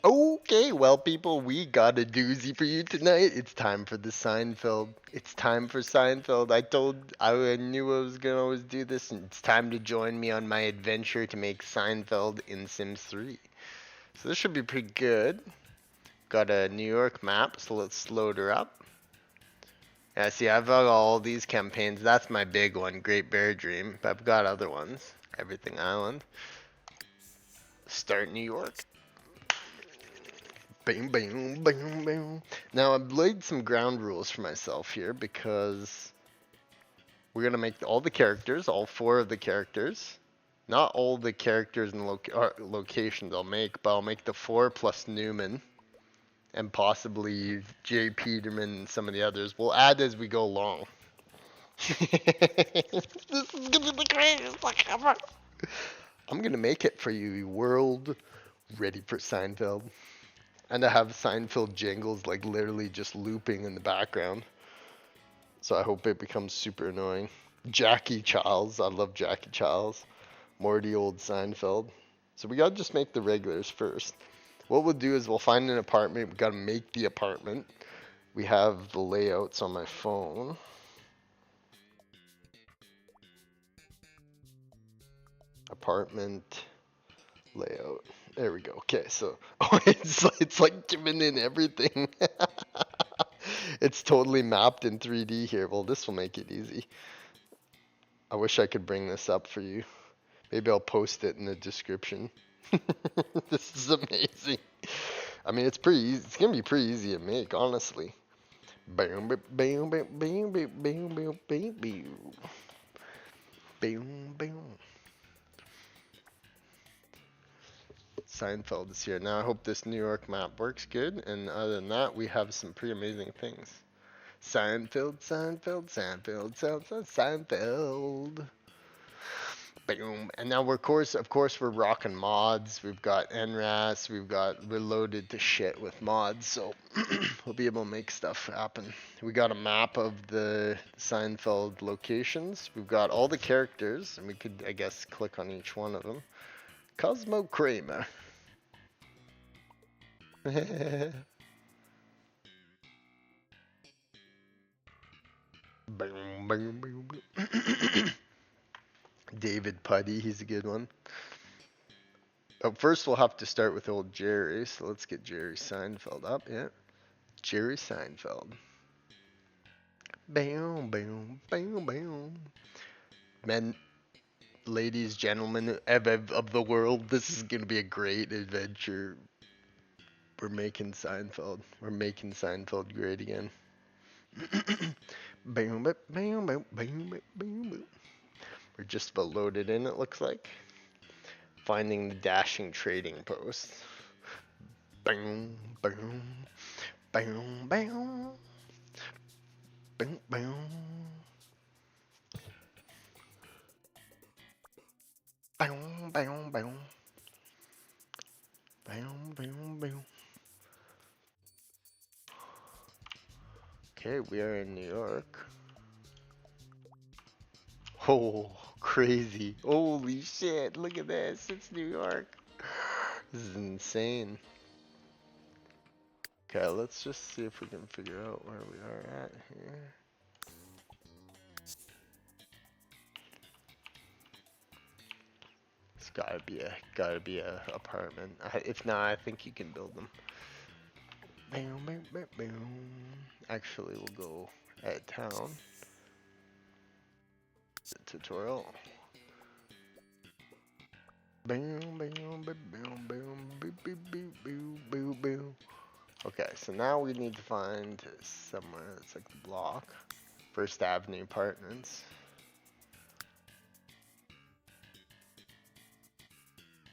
Okay, well, people, we got a doozy for you tonight. It's time for the Seinfeld. It's time for Seinfeld. I knew I was gonna always do this, and it's time to join me on my adventure to make Seinfeld in Sims 3. So this should be pretty good. Got a New York map, so let's load her up. Yeah, see, I've got all these campaigns. That's my big one, Great Bear Dream. But I've got other ones. Everything Island. Start New York. Bam, bam, bam, bam. Now I've laid some ground rules for myself here because we're gonna make all the characters, all four of the characters. Not all the characters and locations I'll make, but I'll make the four plus Newman and possibly J. Peterman and some of the others. We'll add as we go along. This is gonna be the greatest luck ever. I'm gonna make it for you, world. Ready for Seinfeld. And I have Seinfeld jingles like literally just looping in the background. So I hope it becomes super annoying. Jackie Charles, I love Jackie Charles. Morty old Seinfeld. So we gotta just make the regulars first. What we'll do is we'll find an apartment. We gotta make the apartment. We have the layouts on my phone. Apartment layout. There we go. Okay, so oh, it's like giving in everything. It's totally mapped in 3D here. Well, this will make it easy. I wish I could bring this up for you. Maybe I'll post it in the description. This is amazing. I mean, it's pretty easy. It's gonna be pretty easy to make, honestly. Bam, bam, bam, bam, bam, bam, bam, bam, bam, bam, bam. Seinfeld is here. Now I hope this New York map works good. And other than that, we have some pretty amazing things. Seinfeld, Seinfeld, Seinfeld, Seinfeld, Seinfeld. Boom. And now of course, we're rocking mods. We've got NRAS. We're loaded to shit with mods. So we'll be able to make stuff happen. We got a map of the Seinfeld locations. We've got all the characters, and we could, I guess, click on each one of them. Cosmo Kramer. Boom, boom, boom, boom. David Putty, he's a good one. Oh, first we'll have to start with old Jerry, so let's get Jerry Seinfeld up. Yeah, Jerry Seinfeld. Bam, bam, bam, bam. Men, ladies, gentlemen of the world, this is gonna be a great adventure. We're making Seinfeld. We're making Seinfeld great again. Bam, bam, bam, bam, bam, bam, bam. We're just about loaded in, it looks like. Finding the dashing trading post. Bam, bam, bam, bam, bam, bam. Bam, bam, bam. Bam, bam, bam. Okay, we are in New York. Oh, crazy. Holy shit, look at this. It's New York. This is insane. Okay, let's just see if we can figure out where we are at here. It's gotta be a apartment. If not, I think you can build them. Bam, bam, bam, bam. Actually, we'll go at town. The tutorial. Bam, bam, bam, bam, bam, boo, boo, boo, boo, boo, boo. Okay, so now we need to find somewhere that's like the block. First Avenue Apartments.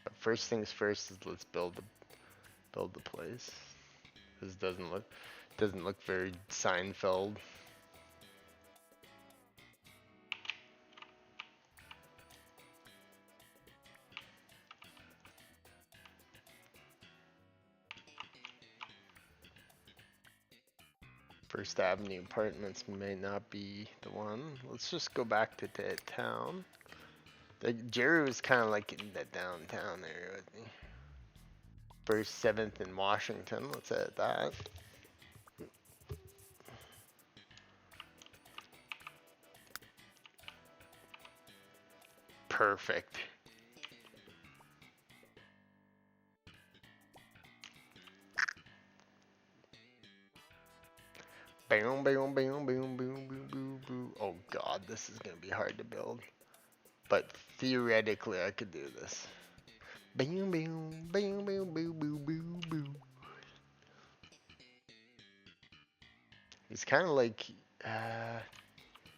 But first things first is let's build the place. This doesn't look very Seinfeld. First Avenue Apartments may not be the one. Let's just go back to town. Like, Jerry was kind of like in the downtown area with me. First, 7th in Washington. Let's edit that. Perfect. Boom, boom, boom, boom, boom, boom, boom, boom. Oh god, this is gonna be hard to build. But theoretically, I could do this. Boom, boom, boom, boom, boom, boom, boom, boom. He's kind of like,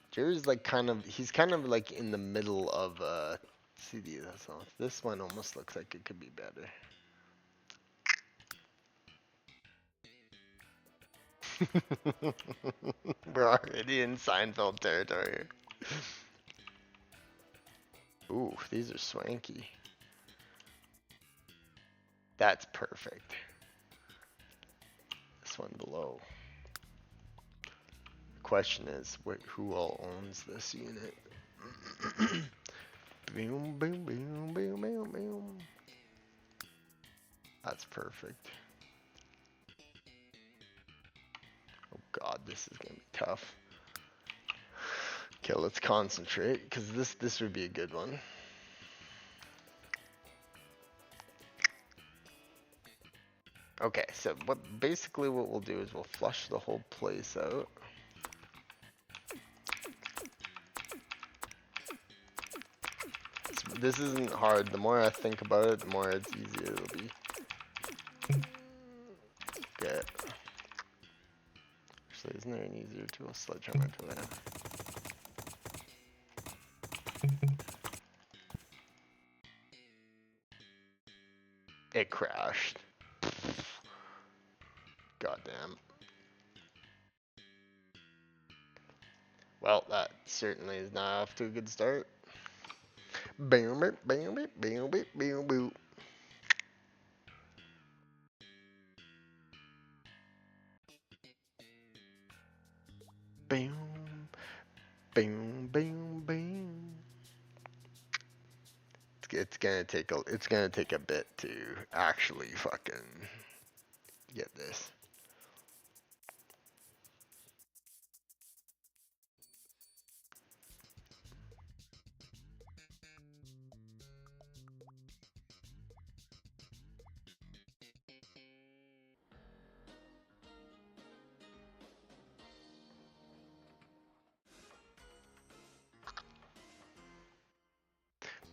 Jerry's like he's kind of like in the middle of CD. That's all. This one almost looks like it could be better. We're already in Seinfeld territory. Ooh, these are swanky. That's perfect. This one below. The question is, who all owns this unit? Boom, boom, boom, boom, boom, boom. That's perfect. Oh god, this is gonna be tough. Okay, let's concentrate, because this would be a good one. Okay, so basically what we'll do is we'll flush the whole place out. This isn't hard. The more I think about it, the more it's easier it'll be. Okay. Actually, isn't there an easier tool? Sledgehammer tool, yeah. It crashed. Goddamn. Well, that certainly is not off to a good start. Boom, boom, boom, boom, boom, boom, boom. Boom, boom, boom, boom. It's gonna take a bit to actually fucking get this.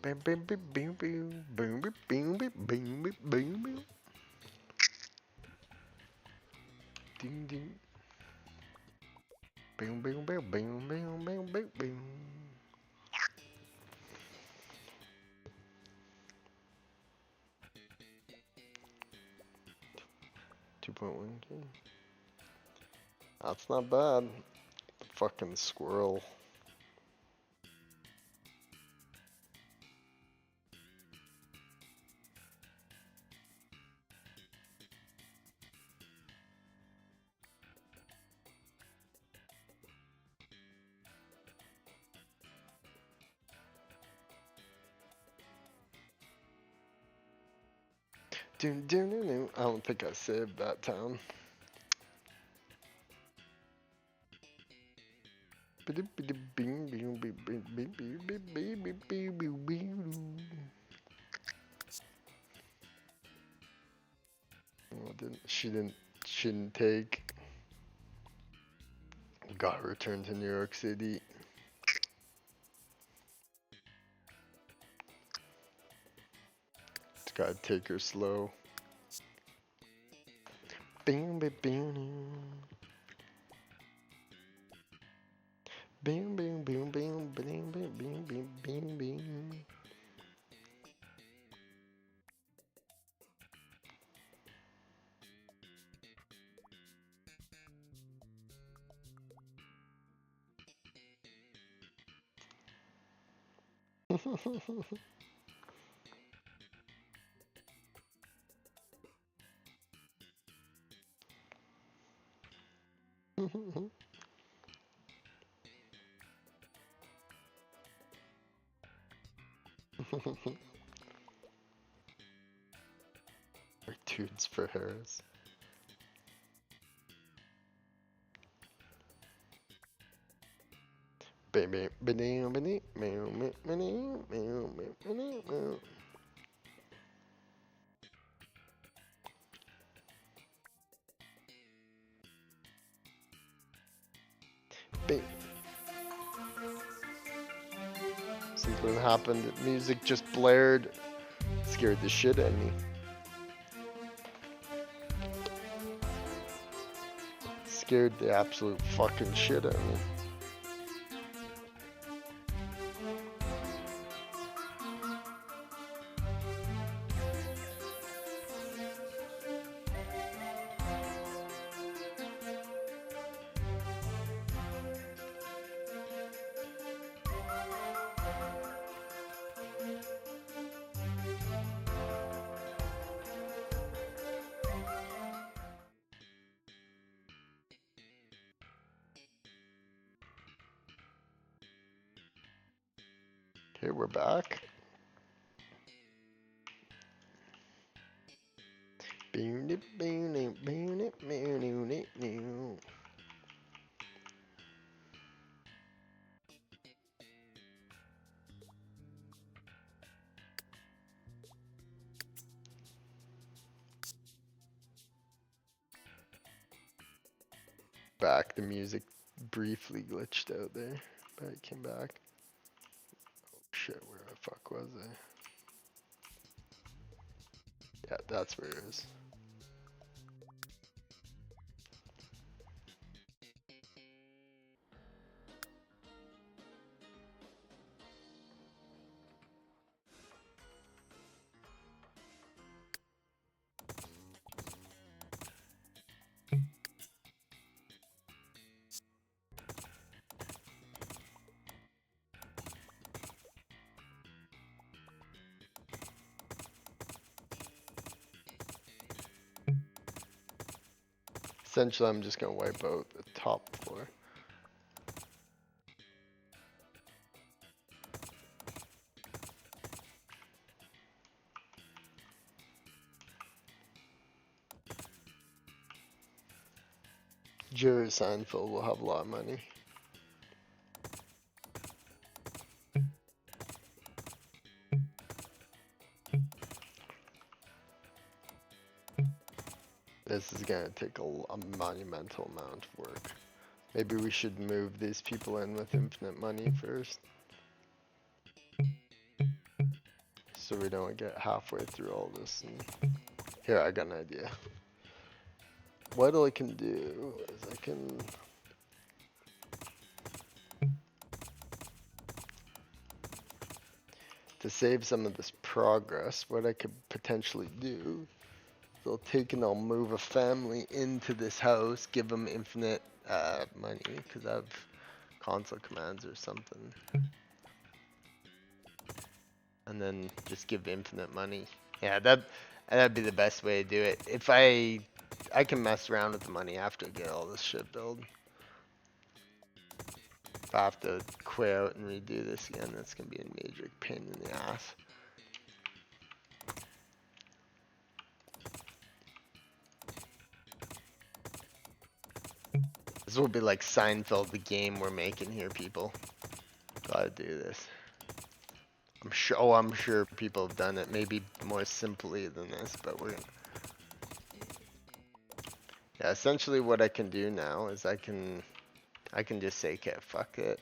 Boom, boom, boom, boom, boom, boom, boom, boom, boom, boom, boom, boom. Ding, ding. Boom, boom, boom, boom, boom, boom, boom, boom. 2.1K. That's not bad. Fucking squirrel. I don't think I saved that town. Shouldn't take. Gotta return to New York City. Just gotta take her slow. Boom, boom, boom. Boom, boom, boom, boom, boom, boom, boom, boom, boom, boom. Right. Dudes for Harris. Baby, something happened. Music just blared. Scared the shit out of me. Scared the absolute fucking shit out of me. Okay, we're back. Back, the music briefly glitched out there, but it came back. Oh shit, where the fuck was I? Yeah, that's where it is. Essentially, I'm just gonna wipe out the top floor. Jerry Seinfeld will have a lot of money. This is gonna take a monumental amount of work. Maybe we should move these people in with infinite money first. So we don't get halfway through all this. And here, I got an idea. What I can do is I can... To save some of this progress, what I could potentially do is I'll take and I'll move a family into this house, give them infinite money, because I have console commands or something. And then just give infinite money. Yeah, that'd be the best way to do it. If I can mess around with the money after I get all this shit built. If I have to quit out and redo this again, that's gonna be a major pain in the ass. This will be like Seinfeld, the game we're making here, people. Gotta do this. I'm sure people have done it, maybe more simply than this, but we're gonna... Yeah, essentially what I can do now is I can just say, okay, fuck it.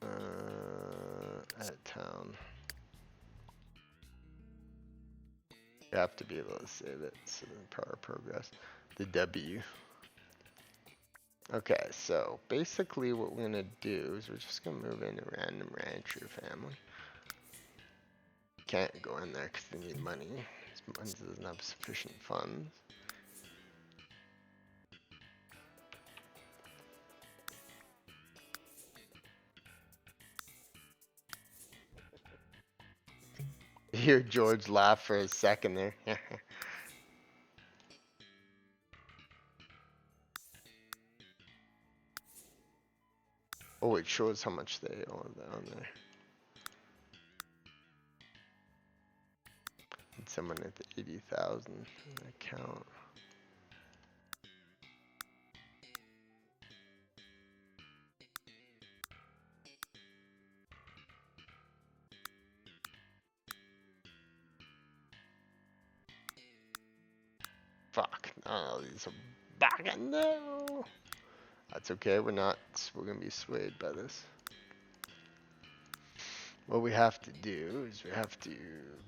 At town. You have to be able to save it, so then power progress. The W. Okay, so basically what we're gonna do is we're just gonna move in a random rancher family. Can't go in there because they need money. This doesn't have sufficient funds. You hear George laugh for a second there. Oh, it shows how much they owe down there. need someone at 80,000 account. Fuck, no, these are back in there. That's okay, we're gonna be swayed by this. What we have to do is we have to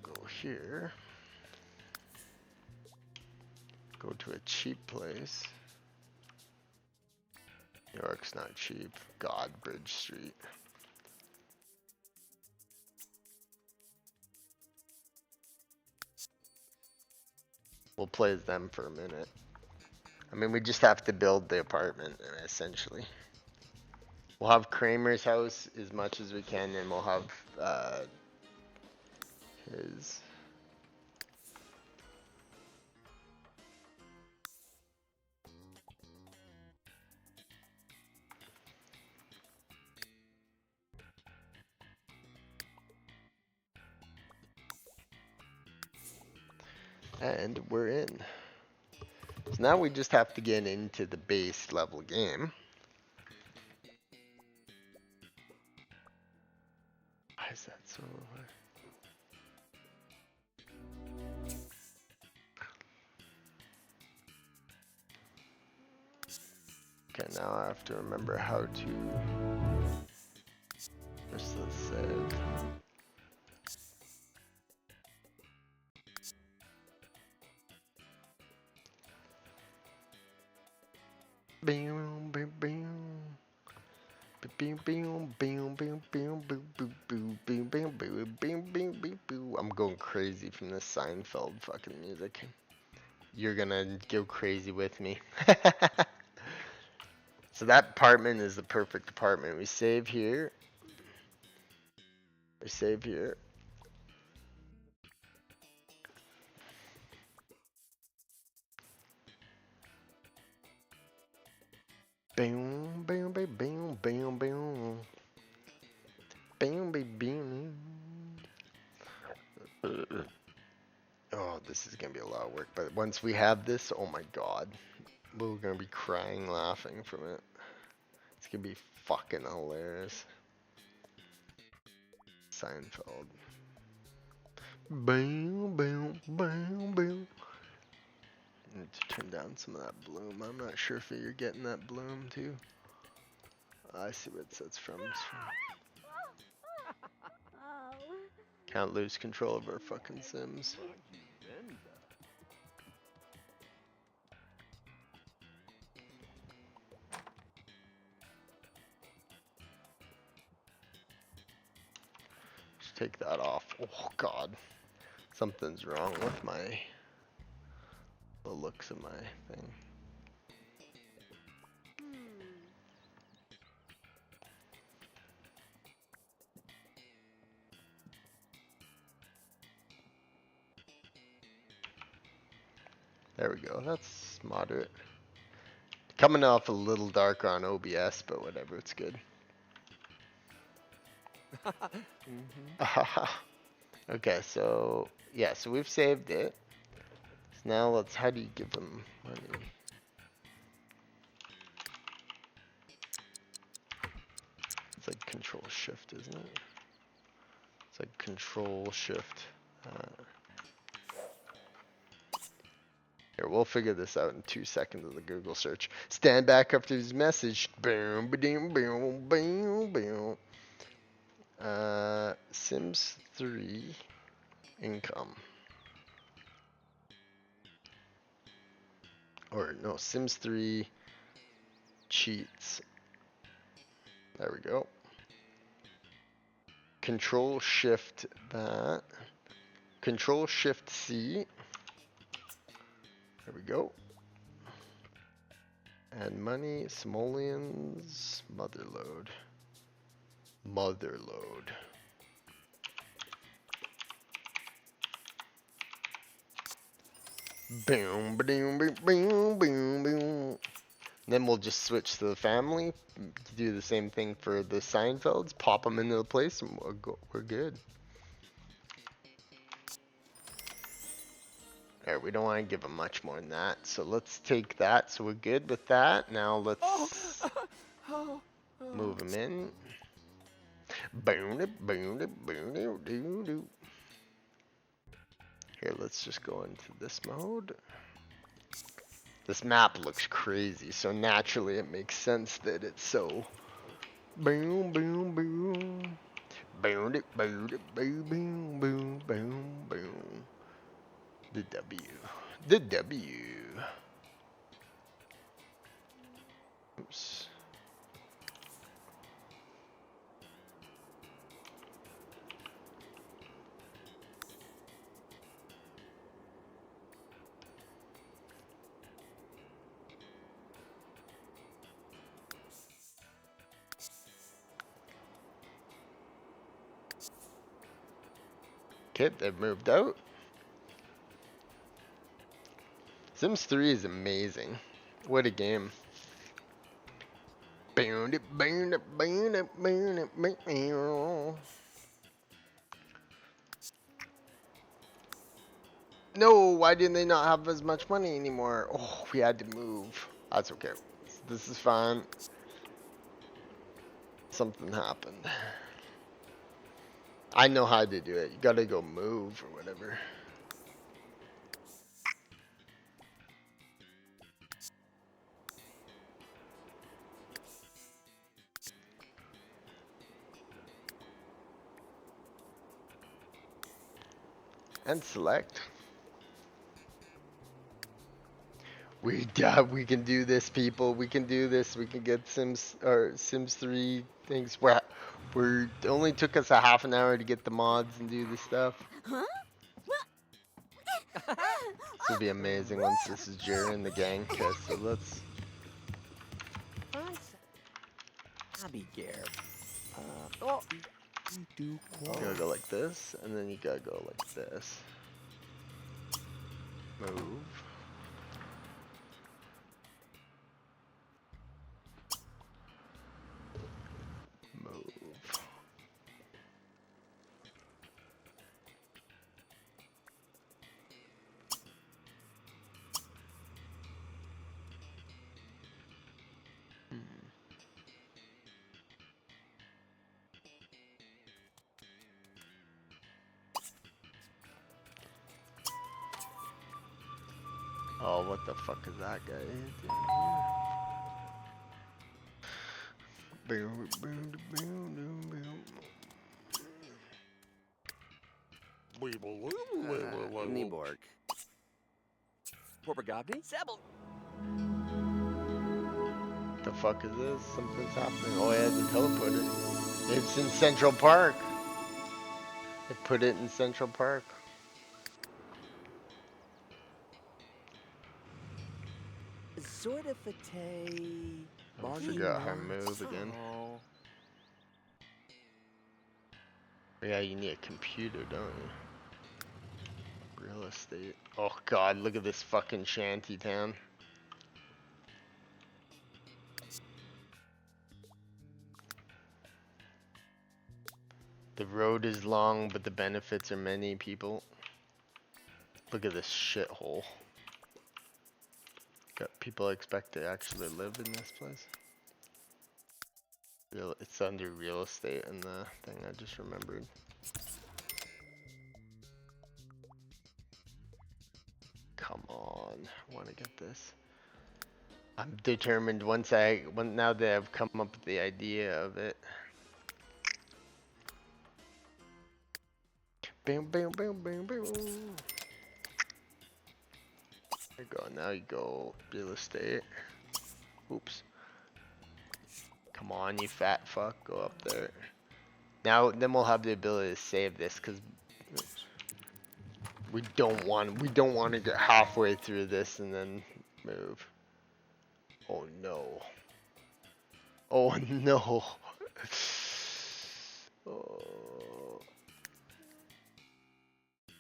go here. Go to a cheap place. New York's not cheap. God, Bridge Street. We'll play as them for a minute. I mean, we just have to build the apartment, essentially. We'll have Kramer's house as much as we can, and we'll have his. And we're in. So now we just have to get into the base level game. Why is that so hard? Okay, now I have to remember how to. Where's the save? Bam, bam, bam. I'm going crazy from this Seinfeld fucking music. You're gonna go crazy with me. So that apartment is the perfect apartment. We save here. We save here. Bam, bam, bam, bam, bam, bam. Bam, bam, bam. Oh, this is gonna be a lot of work. But once we have this, oh my god, we're gonna be crying, laughing from it. It's gonna be fucking hilarious. Seinfeld. Bam, bam, bam, bam. I need to turn down some of that bloom. I'm not sure if you're getting that bloom too. I see what that's from. Can't lose control of our fucking Sims. Just take that off. Oh god. Something's wrong with the looks of my thing. There we go. That's moderate. Coming off a little darker on OBS, but whatever. It's good. Okay, so yeah, so we've saved it. So now how do you give them money? It's like Control Shift, isn't it? It's like Control Shift. Here, we'll figure this out in 2 seconds of the Google search. Stand back after this message. Boom, boom, boom, boom, boom. Sims 3 income. Or no, Sims 3 cheats. There we go. Control Shift that. Control Shift C. There we go. And money, simoleons, motherload. Motherload. Boom, boom, boom, boom, boom, boom. Then we'll just switch to the family. Do the same thing for the Seinfelds. Pop them into the place, and we're good. Alright, we don't want to give him much more than that. So let's take that. So we're good with that. Now let's move him in. Boom it, boom it, boom it, doo doo. Here, let's just go into this mode. This map looks crazy, so naturally it makes sense that it's so boom boom boom. Boom it, boom it, boom boom boom boom boom. The W. The W. Oops. Okay, they've moved out. Sims 3 is amazing. What a game. Boom it, boom it, boom it, boom it, boom it. No, why didn't they not have as much money anymore? Oh, we had to move. That's okay. This is fine. Something happened. I know how to do it. You gotta go move or whatever. And select. We can do this, people. We can do this. We can get Sims 3 things. It only took us a half an hour to get the mods and do this stuff. This will be amazing once this is Jerry and the gang. Okay, so let's. You gotta go like this, and then you gotta go like this. Move. Move. Oh, what the fuck is that guy doing here? Niborg. Porpagabni? Sebel. The fuck is this? Something's happening. Oh, yeah, the teleporter. It's in Central Park. They put it in Central Park. Sort of I forgot how to move again. Yeah, you need a computer, don't you? Real estate. Oh god, look at this fucking shanty town. The road is long, but the benefits are many, people. Look at this shithole. Got people expect to actually live in this place. It's under real estate in the thing I just remembered. Come on, I want to get this. I'm determined now that I've come up with the idea of it. Boom, boom, boom, boom, boom. There you go, now you go real estate. Oops. Come on, you fat fuck, go up there. Now, then we'll have the ability to save this, because we don't want to get halfway through this and then move. Oh no. Oh no. Oh.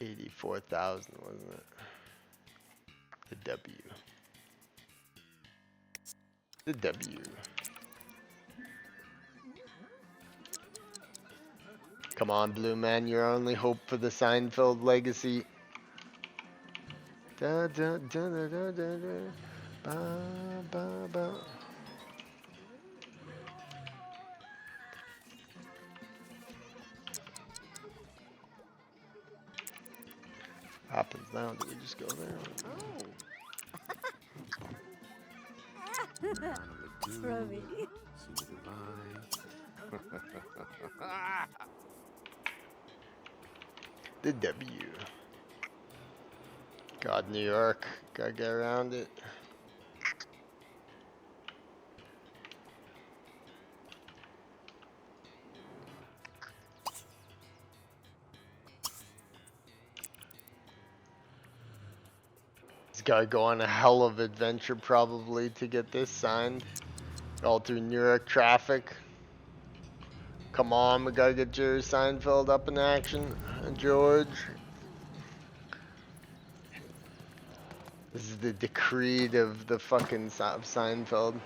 84,000, wasn't it? The W. The W. Come on, Blue Man, your only hope for the Seinfeld legacy. Da, da, da, da, da, da, da. Ba, ba, ba. Happens now. Do we just go there? Oh. Robbie. The W. God, New York. Gotta get around it. He's gotta go on a hell of adventure probably to get this signed. All through New York traffic. Come on, we gotta get Jerry Seinfeld up in action. George. This is the decreed of the fucking of Seinfeld.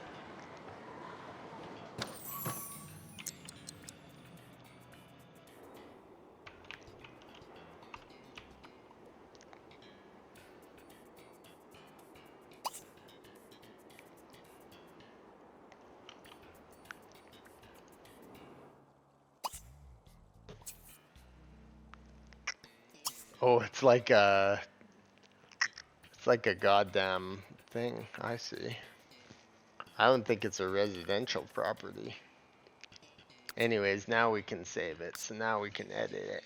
Oh, it's like a goddamn thing. I see. I don't think it's a residential property. Anyways, now we can save it. So now we can edit it.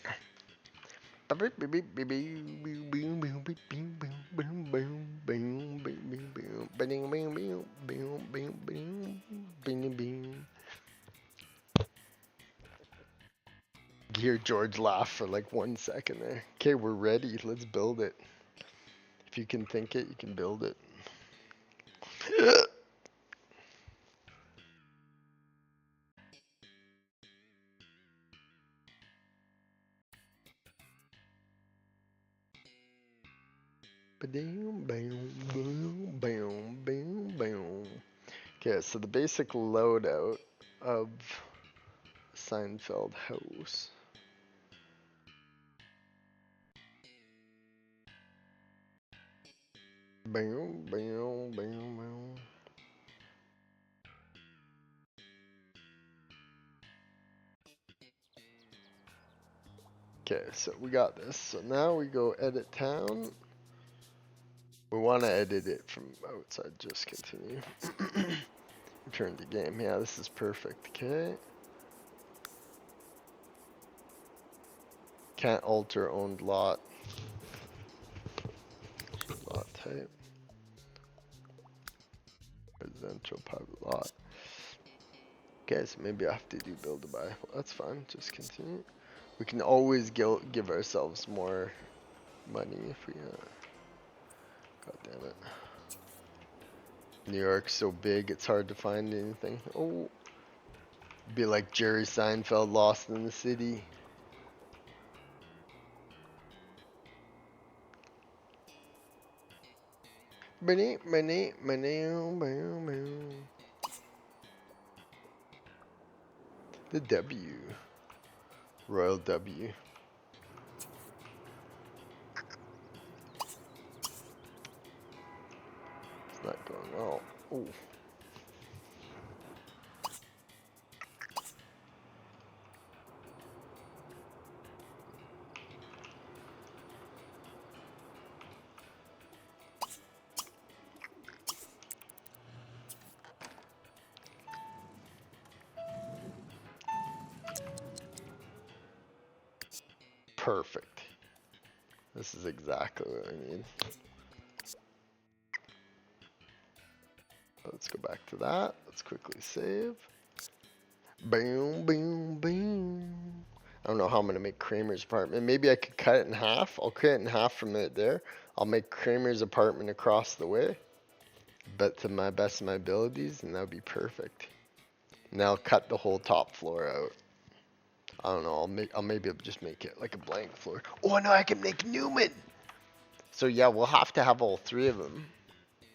Hear George laugh for like 1 second there. Okay, we're ready. Let's build it. If you can think it, you can build it. Okay, so the basic loadout of Seinfeld house. Okay, so we got this. So now we go edit town. We want to edit it from outside. Just continue. Return to game. Yeah, this is perfect. Okay. Can't alter owned lot. Lot type. Residential private lot. Okay, so maybe I have to do build to buy. Well, that's fine. Just continue. We can always give ourselves more money if we. God damn it. New York's so big, it's hard to find anything. Oh. Be like Jerry Seinfeld lost in the city. The W. Royal W. It's not going well. Oh. Perfect. This is exactly what I need. Let's go back to that. Let's quickly save. Boom, boom, boom. I don't know how I'm gonna make Kramer's apartment. Maybe I could cut it in half. I'll cut it in half from it there. I'll make Kramer's apartment across the way. But to my best of my abilities, and that would be perfect. And I'll cut the whole top floor out. I don't know. I'll maybe just make it like a blank floor. Oh no, I can make Newman. So yeah, we'll have to have all three of them.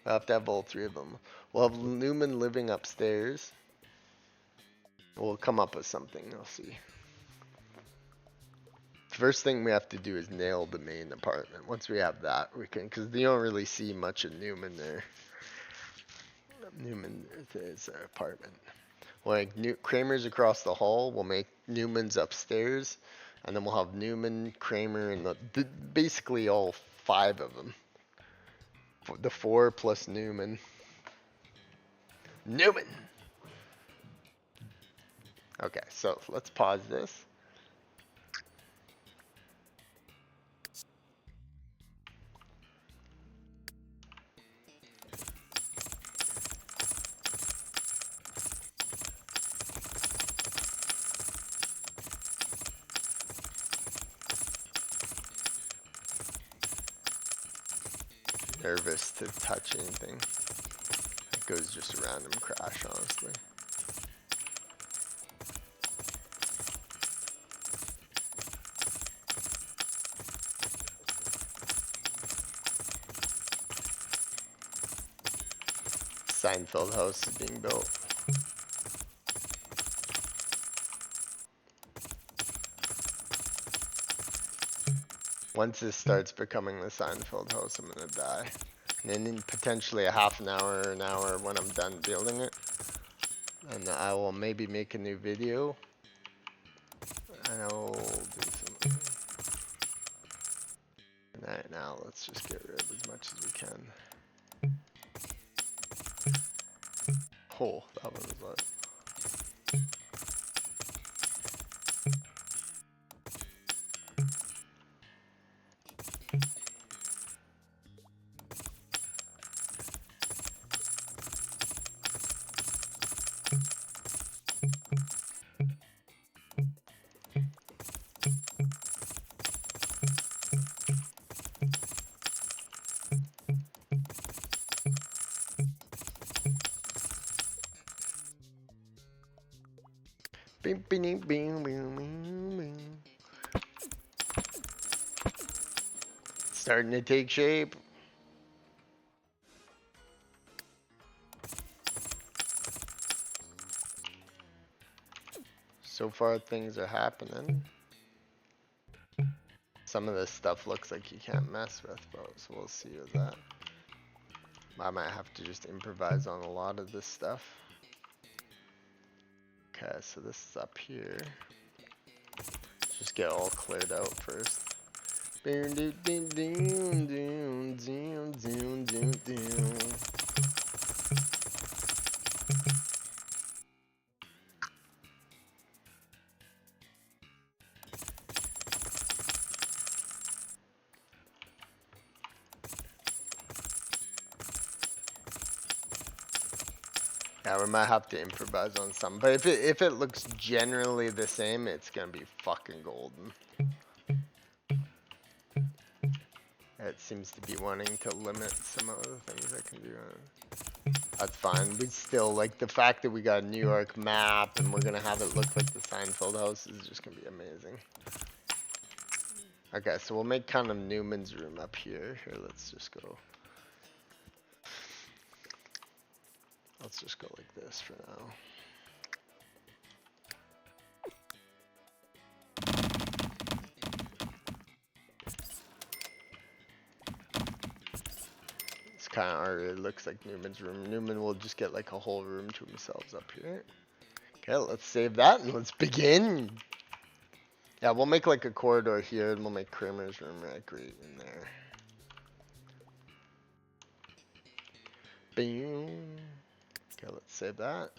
We'll have to have all three of them. We'll have Newman living upstairs. We'll come up with something. I'll see. First thing we have to do is nail the main apartment. Once we have that, we can, because you don't really see much of Newman there. Newman is an apartment. Like Kramer's across the hall, we'll make Newman's upstairs, and then we'll have Newman, Kramer, and basically all 5 of them. The 4 plus Newman. Newman! Okay, so let's pause this. Nervous to touch anything. It goes just a random crash, honestly. Seinfeld house is being built. Once this starts becoming the Seinfeld house, I'm gonna die. And then in potentially a half an hour or an hour when I'm done building it. And I will maybe make a new video. And I will do something. Alright, now let's just get rid of as much as we can. Oh, that one was loud. Bing, bing, bing, bing, bing, bing. Starting to take shape. So far things are happening. Some of this stuff looks like you can't mess with, but so we'll see with that. I might have to just improvise on a lot of this stuff. Okay, so this is up here. Let's just get all cleared out first. Yeah, we might have to improvise on some, but if it looks generally the same, it's gonna be fucking golden. It seems to be wanting to limit some of the things I can do. That's fine. We still like the fact that we got a New York map and we're gonna have it look like the Seinfeld house is just gonna be amazing. Okay, so we'll make kind of Newman's room up here. Here, let's just go. Let's just go like this for now. It's kind of already looks like Newman's room. Newman will just get like a whole room to himself up here. Okay, let's save that and let's begin. Yeah, we'll make like a corridor here and we'll make Kramer's room right in there. Boom. Okay, let's save that.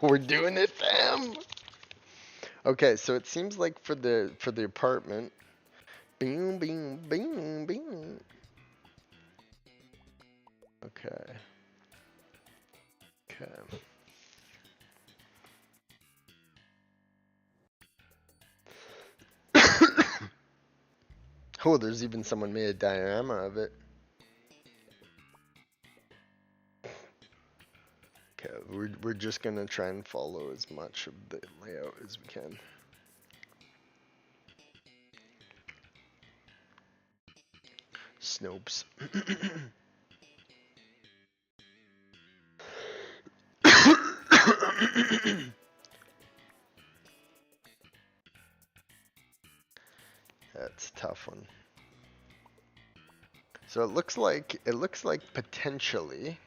We're doing it, fam. Okay, so it seems like for the apartment. Boom, boom, boom, boom. Okay. Okay. Oh, there's even someone made a diorama of it. Okay, we're just gonna try and follow as much of the layout as we can. Snopes. That's a tough one. So it looks like potentially.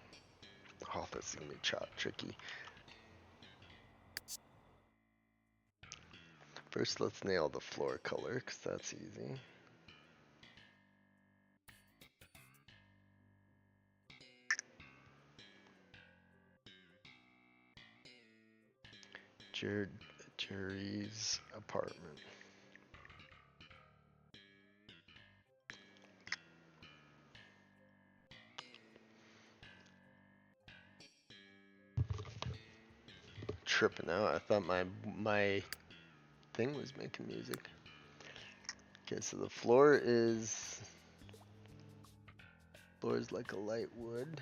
Oh, this is gonna be tricky. First, let's nail the floor color, because that's easy. Jerry's apartment. Tripping out. I thought my thing was making music. Okay, so the floor is like a light wood.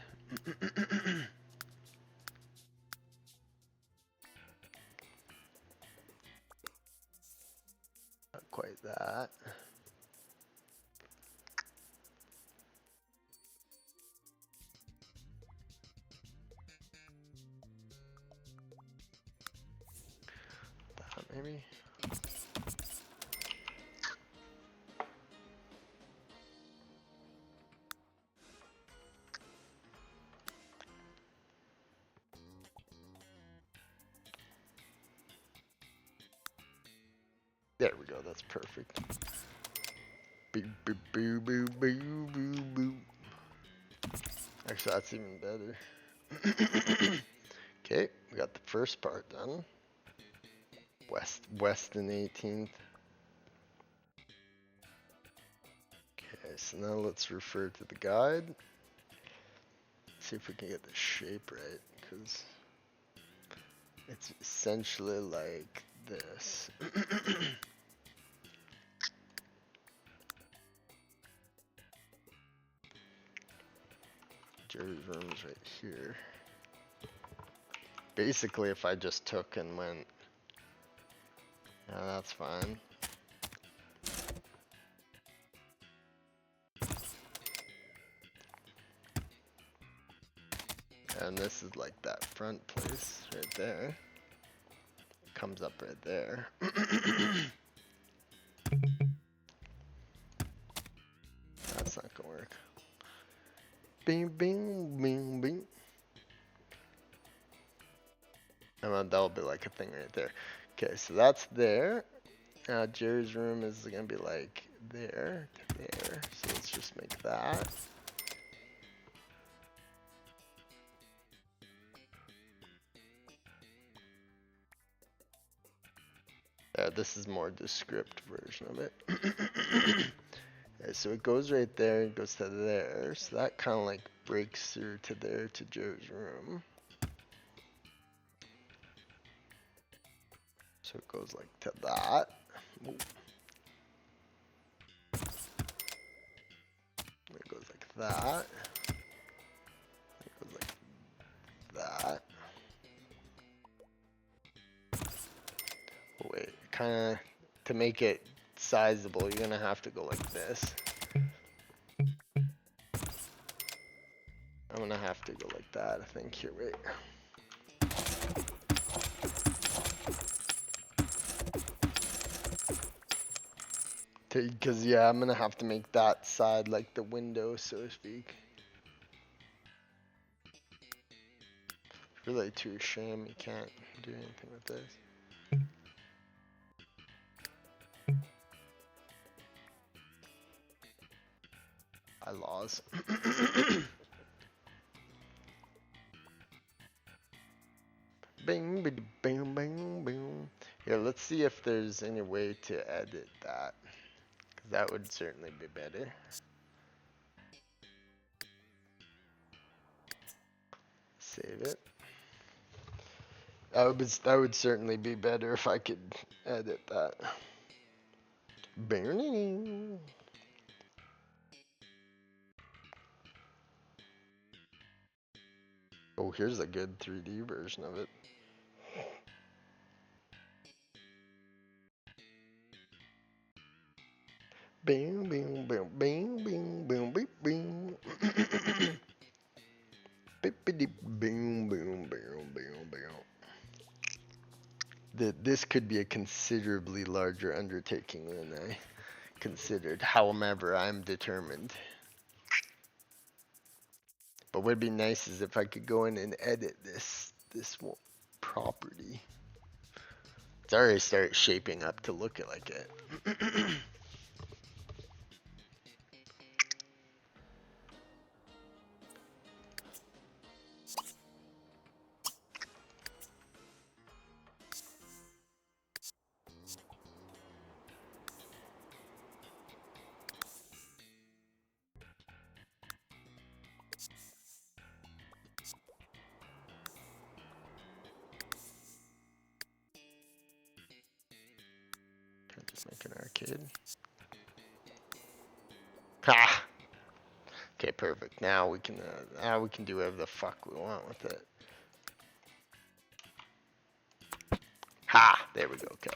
Not quite that. That maybe. There we go. That's perfect. Boo boo boo boo boo boo boo. Actually, that's even better. Okay, we got the first part done. West and 18th. Okay, so now let's refer to the guide. See if we can get the shape right, because it's essentially like this. Jerry's room is right here. Basically, if I just took and went, yeah, that's fine. And this is like that front place right there. It comes up right there. That's not gonna work. Bing, bing, bing, bing. And that'll be like a thing right there. Okay, so that's there. Now Jerry's room is gonna be like there to there. So let's just make that. This is more descript version of it. Okay, so it goes right there, it goes to there. So that kind of like breaks through to there to Joe's room. So it goes like to that. Ooh. It goes like that. It goes like that. Oh, wait, kind of, to make it sizable, you're gonna have to go like this. I'm gonna have to go like that, I think. Here, wait. Because, yeah, I'm gonna have to make that side like the window, so to speak. It's really too shame you can't do anything with this. Bylaws. Bing, bing, bing, bing, bing. Here, let's see if there's any way to edit that. Because that would certainly be better. Save it. That would certainly be better if I could edit that. Bing. Oh, here's a good 3D version of it. Bing, bing, bing, bing, bing, bing, bing, bing. Bippity, bing, bing, bing, bing, bing. this could be a considerably larger undertaking than I considered. However, I'm determined. But what would be nice is if I could go in and edit this property. It's already started shaping up to look like it. Can I just make an arcade? Ha! Okay, perfect. Now we can do whatever the fuck we want with it. Ha! There we go. Okay.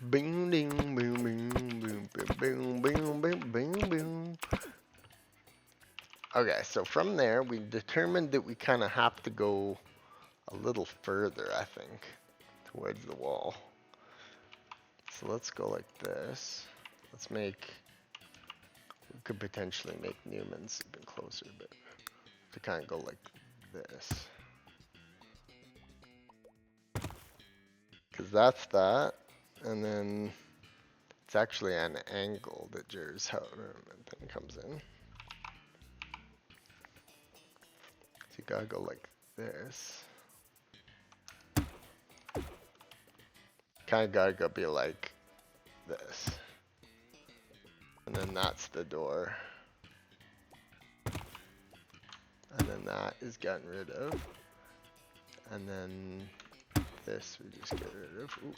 Boom, ding, boom, boom, boom, boom, boom, boom, boom, boom. Okay, so from there, we determined that we kind of have to go a little further, I think, towards the wall. So let's go like this. Let's make, we could potentially make Newman's even closer, but to kind of go like this. Because that's that, and then it's actually an angle that Jerry's thing comes in. So you gotta go like this. Kind of gotta be like this. And then that's the door. And then that is gotten rid of. And then this we just get rid of. Ooh.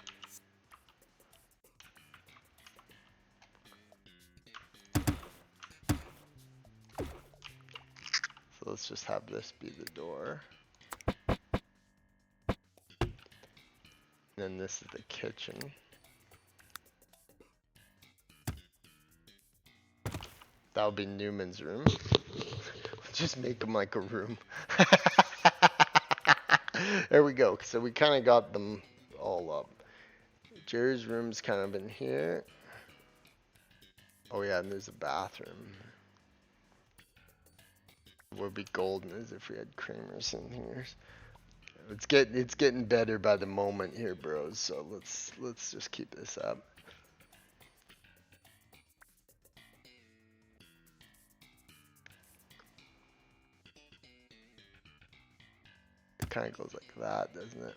So let's just have this be the door. And then this is the kitchen. That'll be Newman's room. Just make him like a room. There we go. So we kind of got them all up. Jerry's room's kind of in here. Oh yeah, and there's a bathroom. What would be golden is if we had Kramer's in here. It's getting better by the moment here, bros. So let's just keep this up. It kind of goes like that, doesn't it?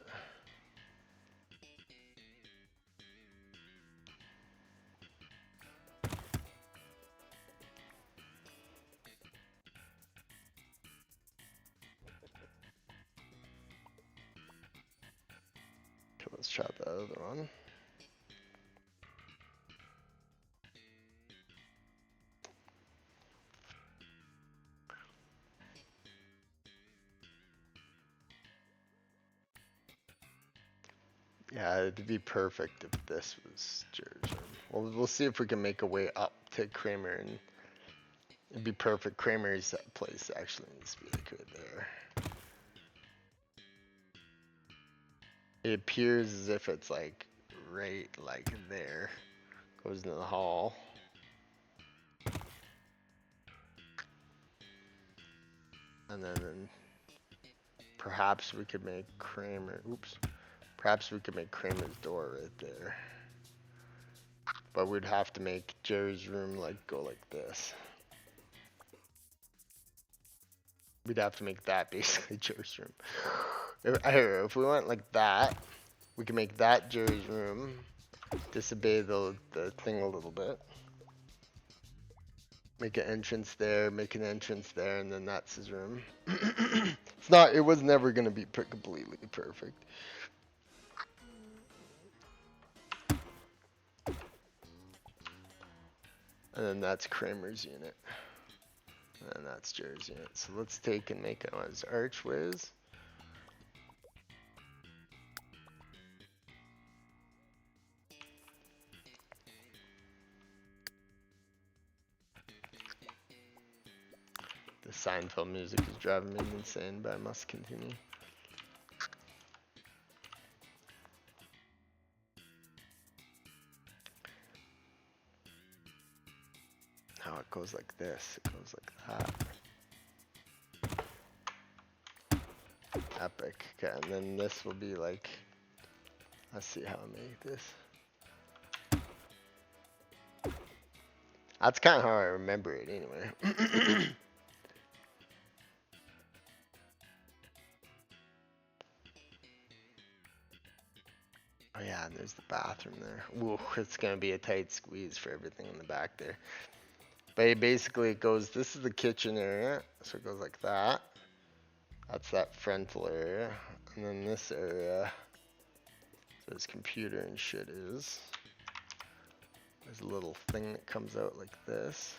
Okay, let's try the other one. Yeah, it'd be perfect if this was Jerry's room. We'll see if we can make a way up to Kramer, and it'd be perfect. Kramer's place actually needs to be like right there. It appears as if it's like right like there. Goes into the hall. And then perhaps we could make Kramer, oops. Perhaps we could make Kramer's door right there. But we'd have to make Jerry's room like go like this. We'd have to make that basically Jerry's room. If we went like that, we can make that Jerry's room. Disobey the thing a little bit. Make an entrance there, make an entrance there, and then that's his room. It was never gonna be completely perfect. And then that's Kramer's unit. And that's Jerry's unit. So let's take and make it as archways. The Seinfeld music is driving me insane, but I must continue. it goes like this. It goes like that. Epic. Okay, and then this will be like, let's see how I make this. That's kind of how I remember it anyway. Oh yeah, and there's the bathroom there. Ooh, it's gonna be a tight squeeze for everything in the back there. But basically it goes, this is the kitchen area, so it goes like that. That's that frontal area. And then this area, so this computer and shit is. There's a little thing that comes out like this.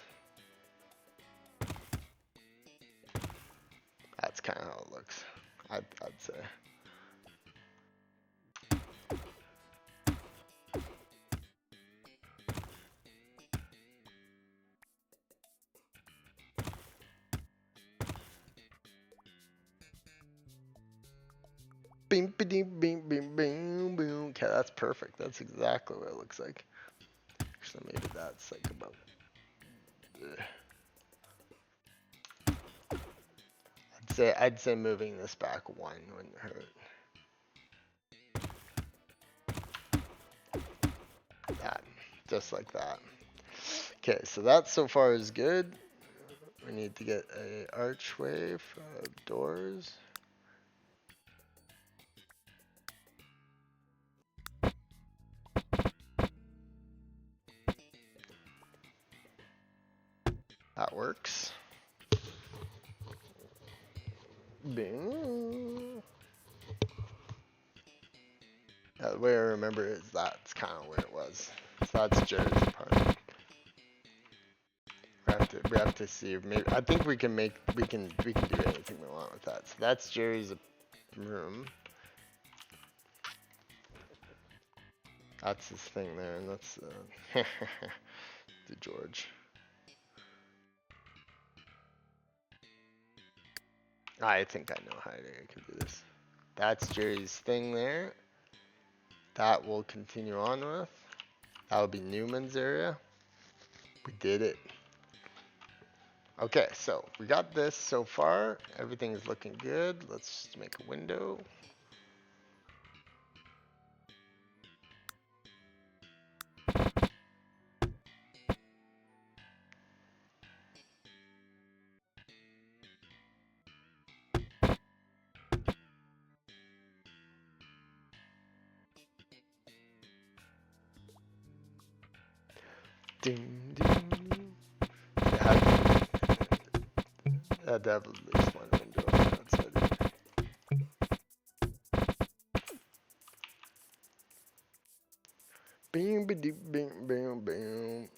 That's kind of how it looks, I'd say. Bing, bing, bing, bing, bing, bing. Okay, that's perfect. That's exactly what it looks like. Actually, maybe that's like about. I'd say moving this back one wouldn't hurt. That, just like that. Okay, so that so far is good. We need to get a archway for doors. That works. Bing. The way I remember it is that's kind of where it was. So that's Jerry's apartment. We have to see if maybe I think we can do anything we want with that. So that's Jerry's room. That's his thing there, and that's the George. I think I know how I can do this. That's Jerry's thing there. That will continue on with. That would be Newman's area. We did it. Okay, so we got this so far. Everything is looking good. Let's just make a window. Ding, ding. Yeah, I'd have at least one window on the outside. Bing, bing, bing, bing, bing.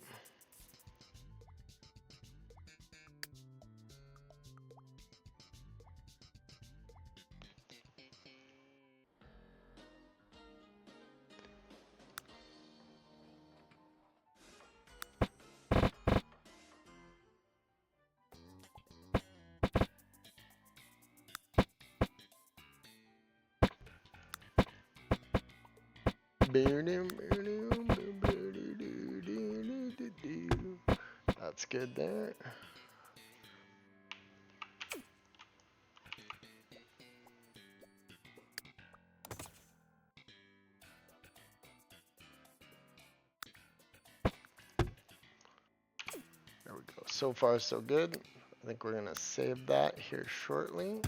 That's good there. There we go. So far, so good. I think we're gonna save that here shortly.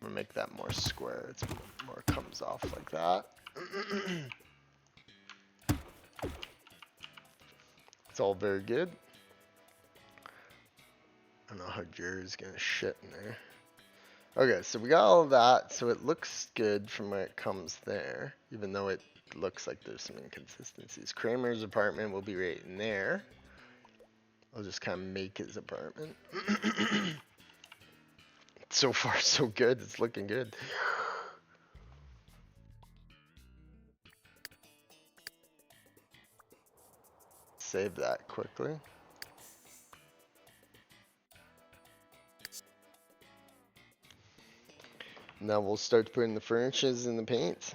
We'll make that more square. It's more comes off like that. It's all very good. I don't know how Jerry's gonna shit in there. Okay, so we got all of that, so it looks good from where it comes there, even though it looks like there's some inconsistencies. Kramer's apartment will be right in there. I'll just kind of make his apartment. So far, so good. It's looking good. Save that quickly. Now we'll start putting the furnitures in the paint.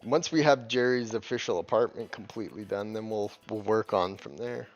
Once we have Jerry's official apartment completely done, then we'll work on from there.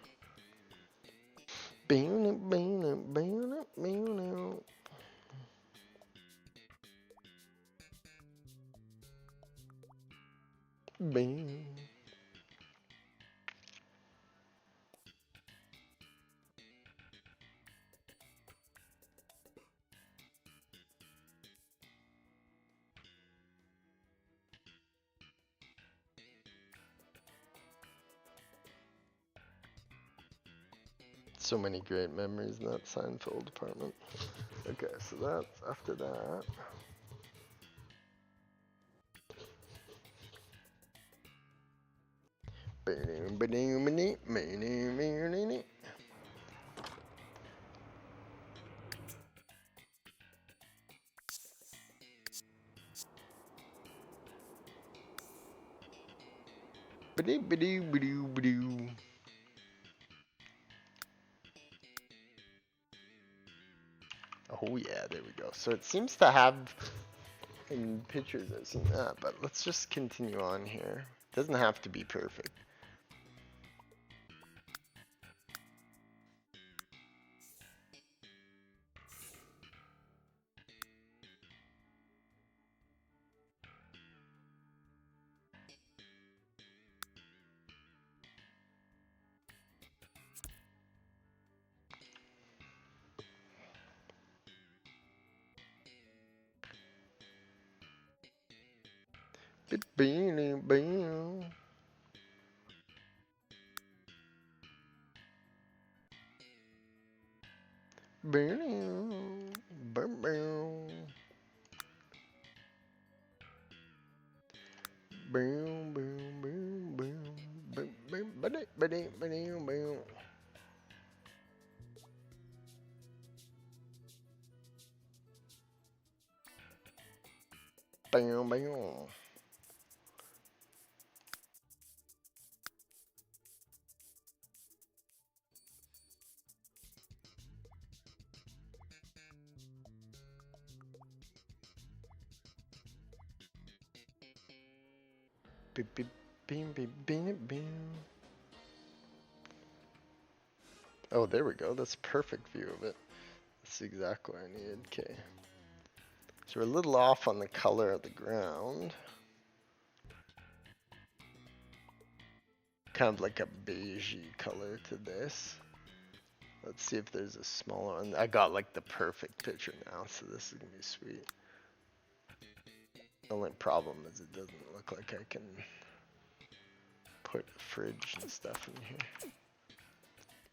So many great memories in that Seinfeld apartment. Okay, so that's after that. Oh yeah, there we go. So it seems to have in picture this and that, but let's just continue on here. Doesn't have to be perfect. Oh, there we go. That's a perfect view of it. That's exactly what I needed. Okay. So we're a little off on the color of the ground. Kind of like a beigey color to this. Let's see if there's a smaller one. I got like the perfect picture now, so this is gonna be sweet. The only problem is it doesn't look like I can put a fridge and stuff in here.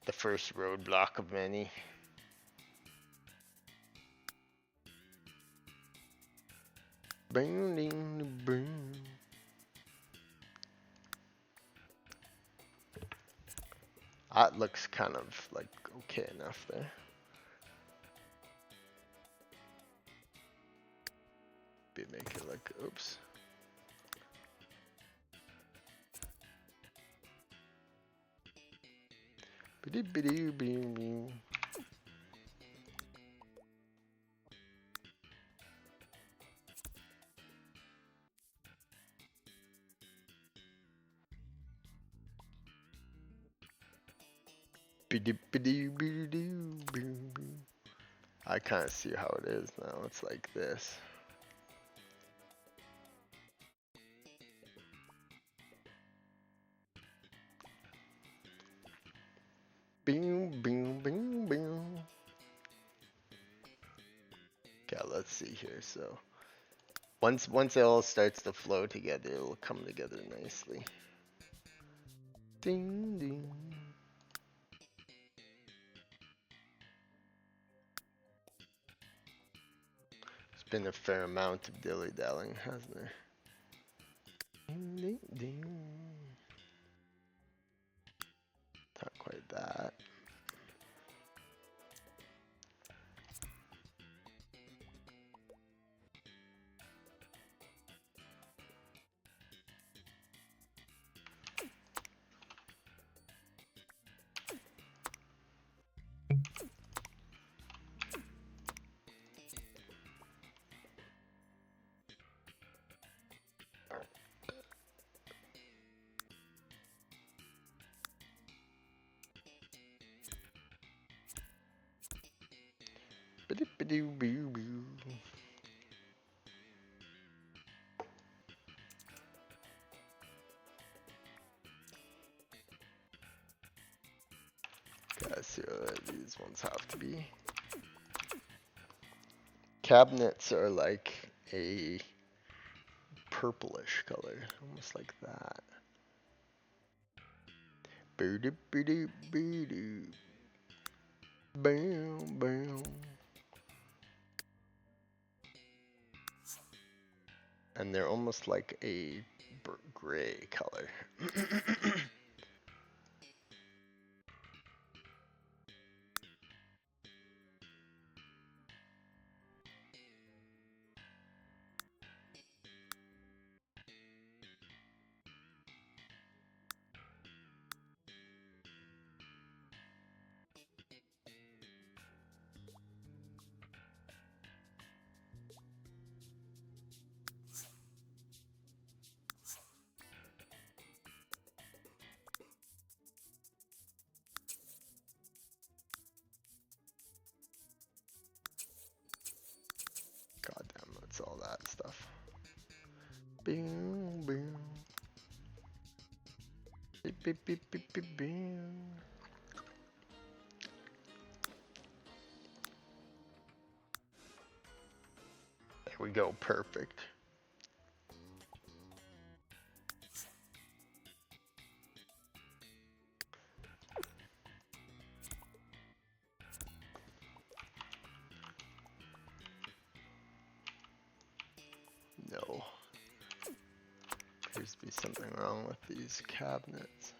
The first roadblock of many. Boom, ding, boom. That looks kind of like okay enough there. Make it like, oops. I kind of see how it is now. It's like this. Boom, boom, boom, boom. Okay, let's see here. So once it all starts to flow together, it'll come together nicely. Ding, ding. There's been a fair amount of dilly-dallying, hasn't there? Ding, ding, ding. Not quite that. Gotta see what these ones have to be. Cabinets are like a purplish color, almost like that. Boo-doo, boo-doo, boo-doo. Bam, bam. And they're almost like a gray color. God damn, what's all that stuff? Boom, boom. Beep, beep, beep, beep, beep, boom. There we go, perfect. No. Appears to be something wrong with these cabinets.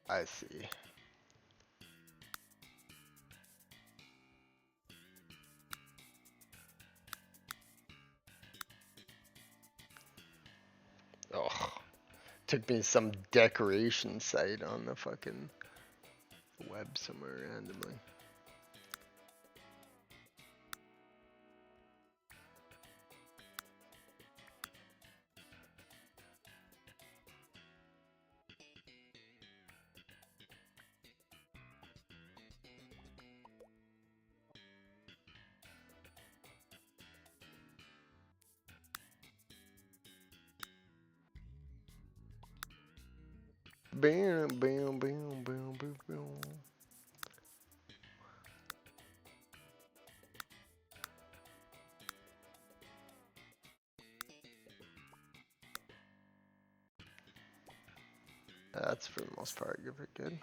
I see. Oh, took me to some decoration site on the fucking web somewhere randomly. Bam, bam, bam, bam, bam, bam. That's for the most part give it good.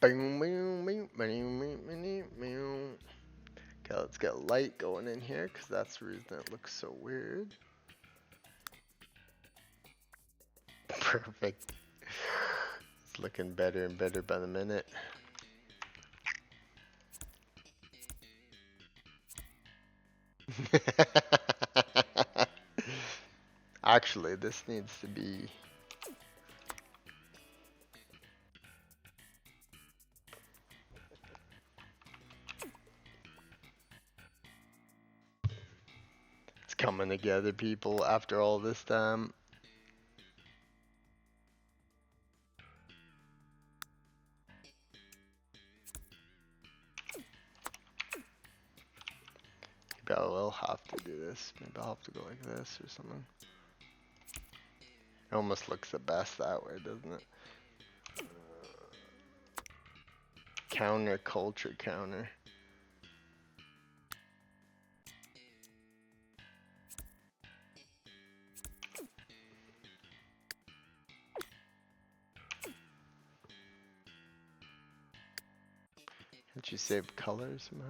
Boom, boom, boom, boom, boom, boom, boom. Okay, let's get light going in here, because that's the reason it looks so weird. Perfect. It's looking better and better by the minute. Actually, this needs to be... It's coming together, people, after all this time. Maybe I will have to do this. Maybe I'll have to go like this or something. It almost looks the best that way, doesn't it? Counter culture counter. Did you save color somehow?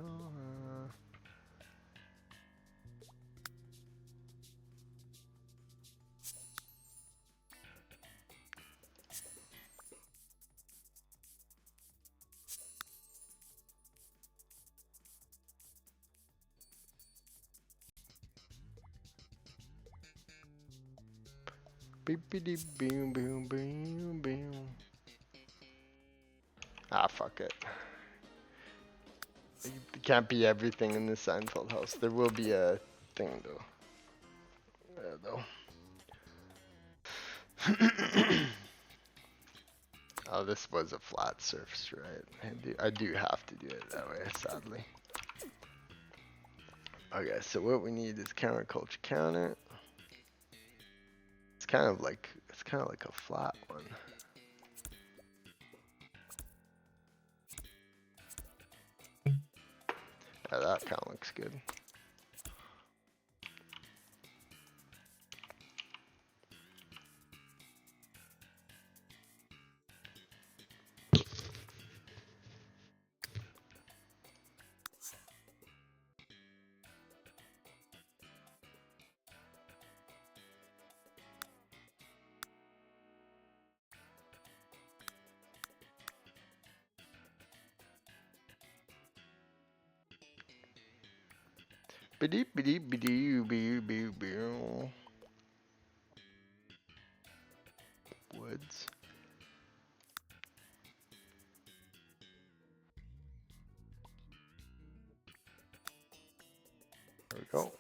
Beep-a-dee boom boom boom boom. Ah, fuck it. It can't be everything in the Seinfeld house. There will be a thing though. Oh, this was a flat surface, right? I do have to do it that way, sadly. Okay, so what we need is counterculture counter. It's kind of like a flat one. Yeah, that kind of looks good. Woods. There we go.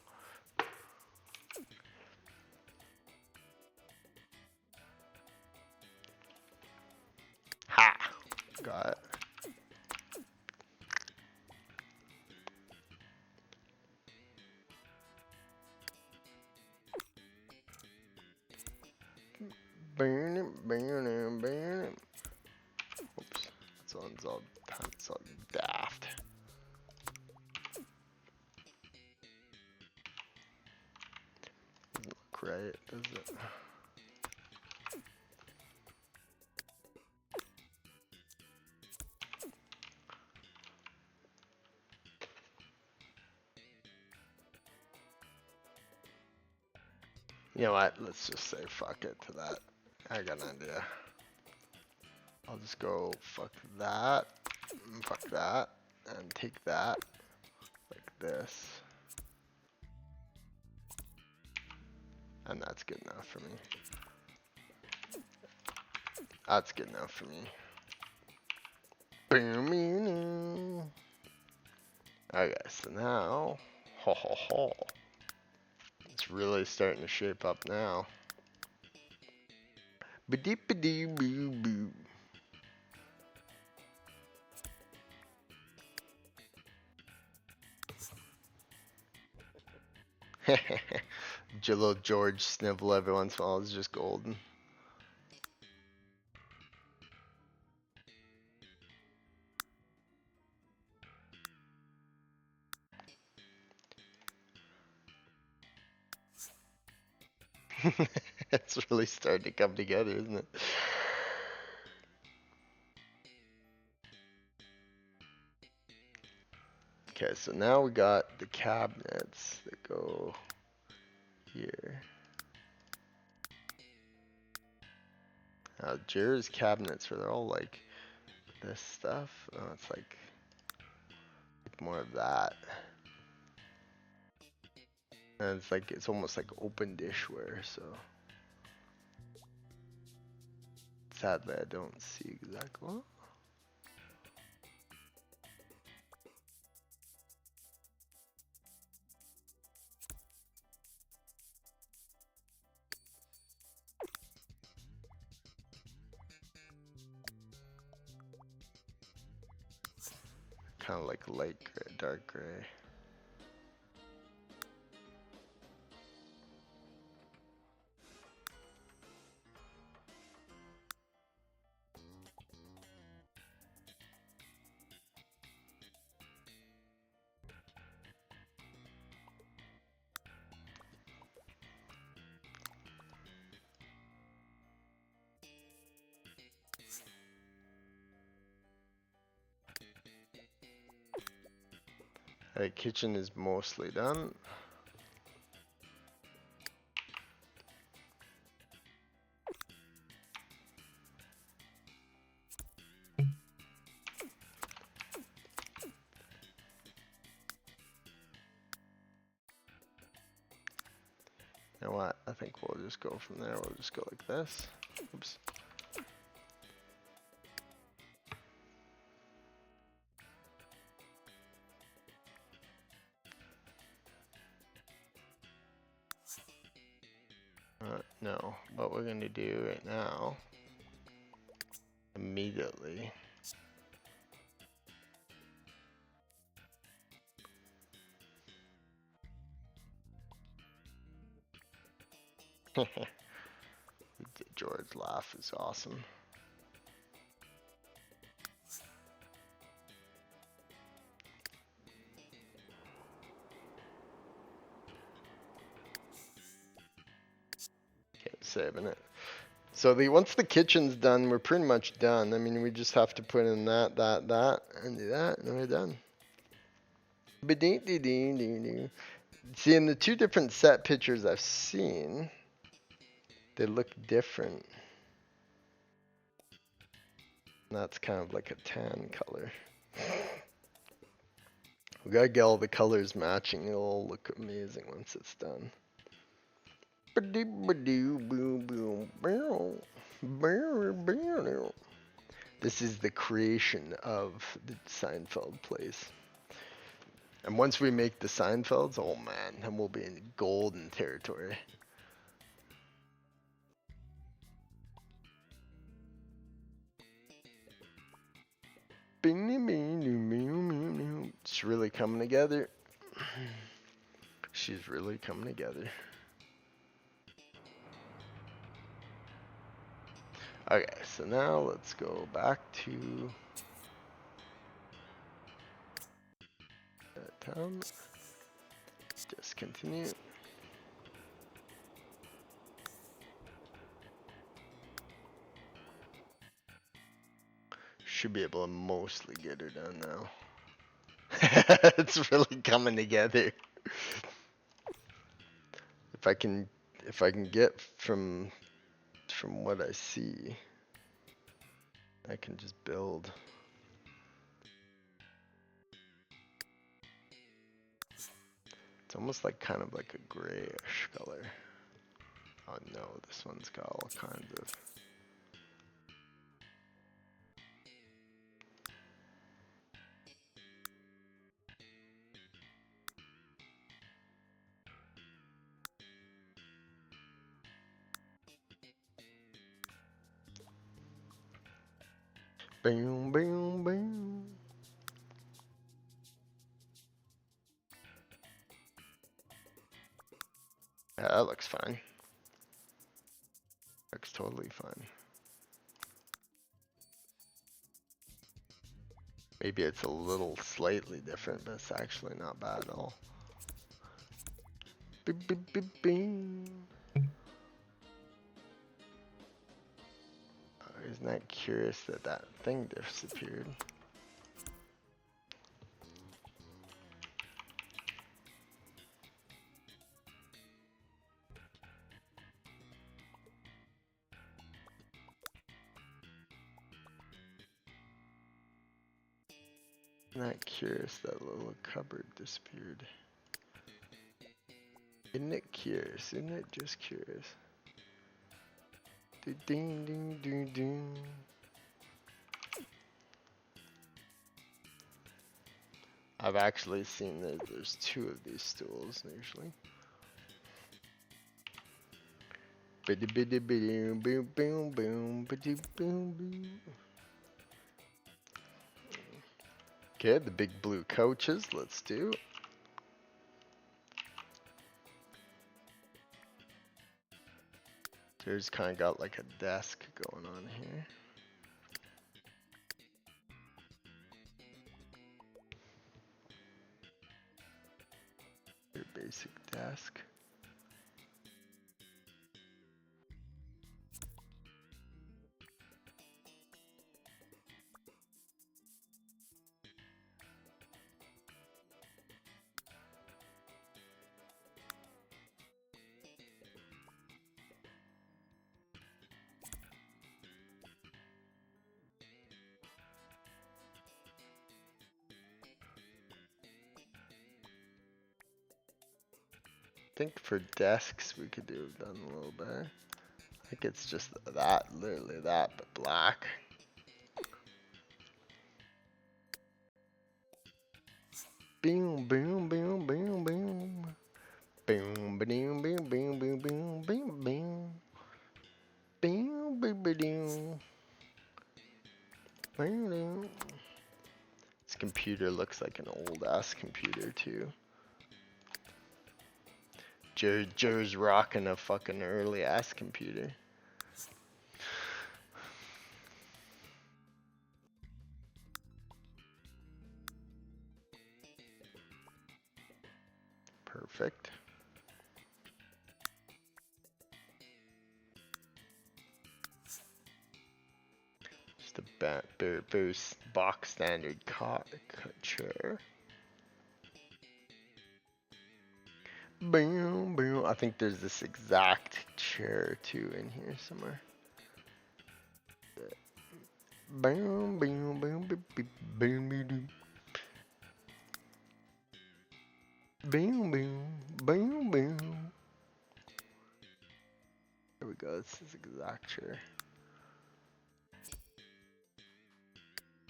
Ha! Got it. Burn it, burn it, burn it. Oops. That's all daft. Doesn't look right, does it? You know what? Let's just say fuck it to that. I got an idea. I'll just go fuck that, and take that like this. And that's good enough for me. That's good enough for me. Okay, so now, it's really starting to shape up now. Ba-dee-ba-dee-boo-boo. Little George snivel every once in a while is just golden. It's really starting to come together, isn't it? Okay, so now we got the cabinets that go here. Now Jerry's cabinets are all like this stuff. Oh, it's like more of that. And it's almost like open dishware, so sadly I don't see exactly what. Kind of like light gray, dark gray. Alright, kitchen is mostly done. You know what? I think we'll just go from there. We'll just go like this. Oops. No, what we're gonna do right now, immediately, George laugh is awesome. Okay, saving it. So once the kitchen's done, we're pretty much done. I mean, we just have to put in that, and do that, and we're done. See, in the two different set pictures I've seen, they look different. And that's kind of like a tan color. We gotta get all the colors matching. It'll all look amazing once it's done. This is the creation of the Seinfeld place. And once we make the Seinfelds, oh man, then we'll be in golden territory. It's really coming together. She's really coming together. Okay, so now let's go back to town. Discontinue. Should be able to mostly get her done now. It's really coming together. If I can get from what I see, I can just build. It's almost like kind of like a grayish color. Oh no, this one's got all kinds of. Boom, boom, boom. Yeah, that looks fine. Looks totally fine. Maybe it's a little slightly different, but it's actually not bad at all. Beep, beep, beep, beep. Isn't that curious that that thing disappeared? Isn't that curious that little cupboard disappeared? Isn't it curious? Isn't it just curious? Ding, ding, ding, ding. I've actually seen that there's two of these stools usually. Biddy biddy biddy boom boom boom biddy boom boom. Okay, the big blue couches, let's do. There's kind of got like a desk going on here. Your basic desk. think for desks we could have done a little better. I think it's just that, literally that, but black. Boom, boom, boom, boom, boom. Boom, ba-doom, boom, boom, boom, boom, boom, boom. Boom, boom, ba-doom. Boom. This computer looks like an old ass computer too. Jer's rocking a fucking early ass computer. Perfect. Just a very box standard chair. Boom, boom. I think there's this exact chair too in here somewhere. Boom, boom, boom, boom, boom, boom, boom. Boom, boom, boom, boom. There we go. This is exact chair.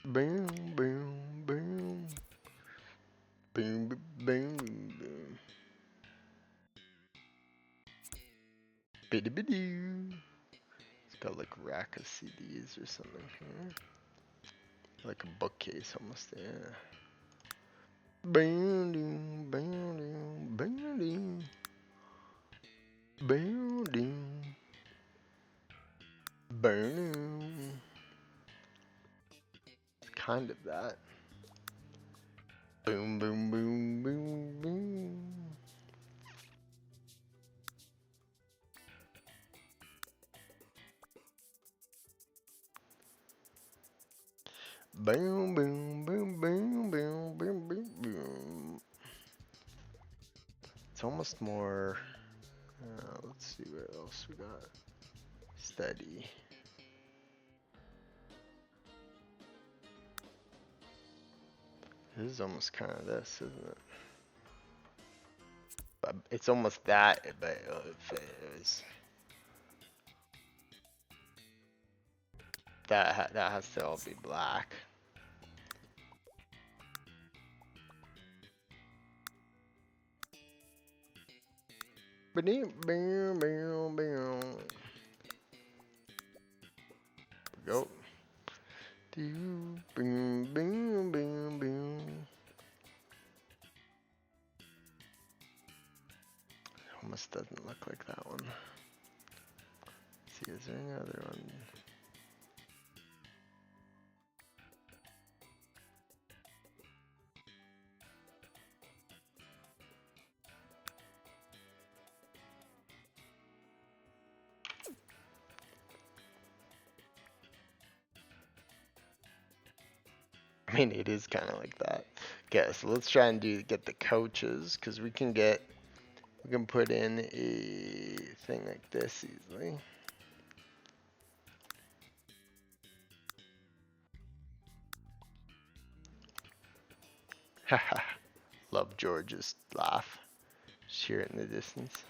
Boom, boom, boom. Boom, boom, boom, boom. Biddy biddy. It's got like a rack of CDs or something here. Like a bookcase almost, yeah. Boom, boom, boom, boom, boom. It's kind of that. Boom, boom, boom, boom, boom. Boom, boom, boom, boom, boom, boom, boom, boom. It's almost more. Let's see what else we got. Steady. This is almost kind of this, isn't it? But it's almost that, but if it was that has to all be black. Boom, boom, boom, boom. Go. Boom, boom, boom, boom. Almost doesn't look like that one. Let's see, is there any other one? I mean, it is kind of like that. Okay, so let's try and get the couches, because we can put in a thing like this easily. Haha. Love George's laugh. Just hear it in the distance.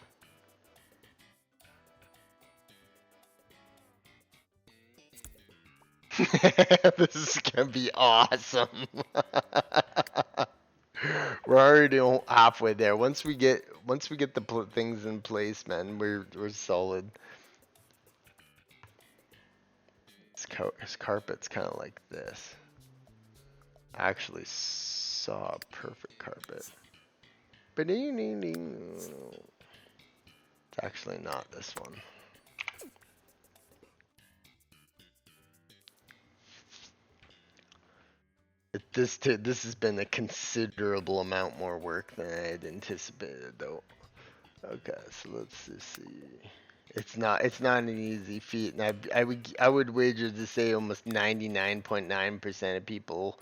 This is gonna be awesome. We're already halfway there. Once we get the things in place, man, we're solid. This carpet's kind of like this. I actually saw a perfect carpet. But it's actually not this one. This has been a considerable amount more work than I had anticipated, though. Okay, so let's just see. It's not an easy feat, and I would wager to say almost 99.9% of people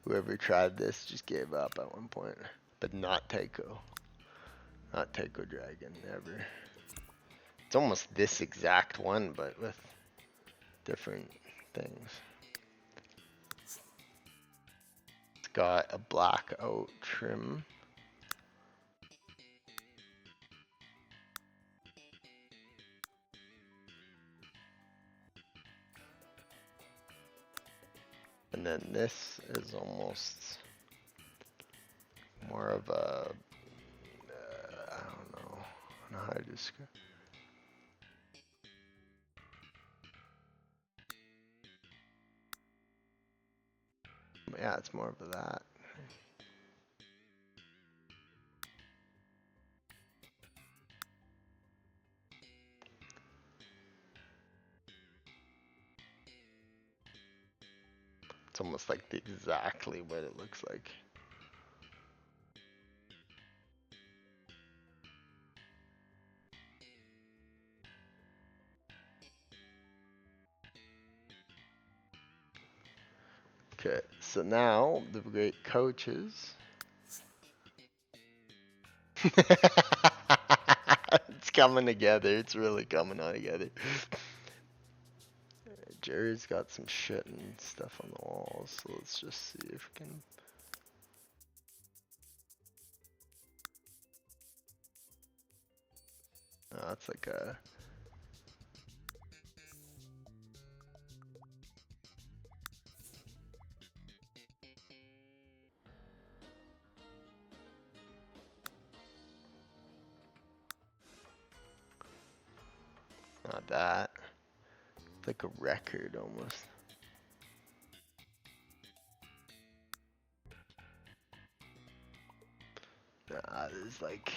who ever tried this just gave up at one point. But not Taiko. Not Taiko Dragon, never. It's almost this exact one, but with different things. It's got a black out trim. then this is almost more of a, I don't know how to describe. Yeah, it's more of that. It's almost like exactly what it looks like. Okay, so now the great coaches. It's coming together. It's really coming on together. Jerry's got some shit and stuff on the walls, so let's just see if we can. Oh, it's like a. Not that. It's like a record almost. Nah, there's like.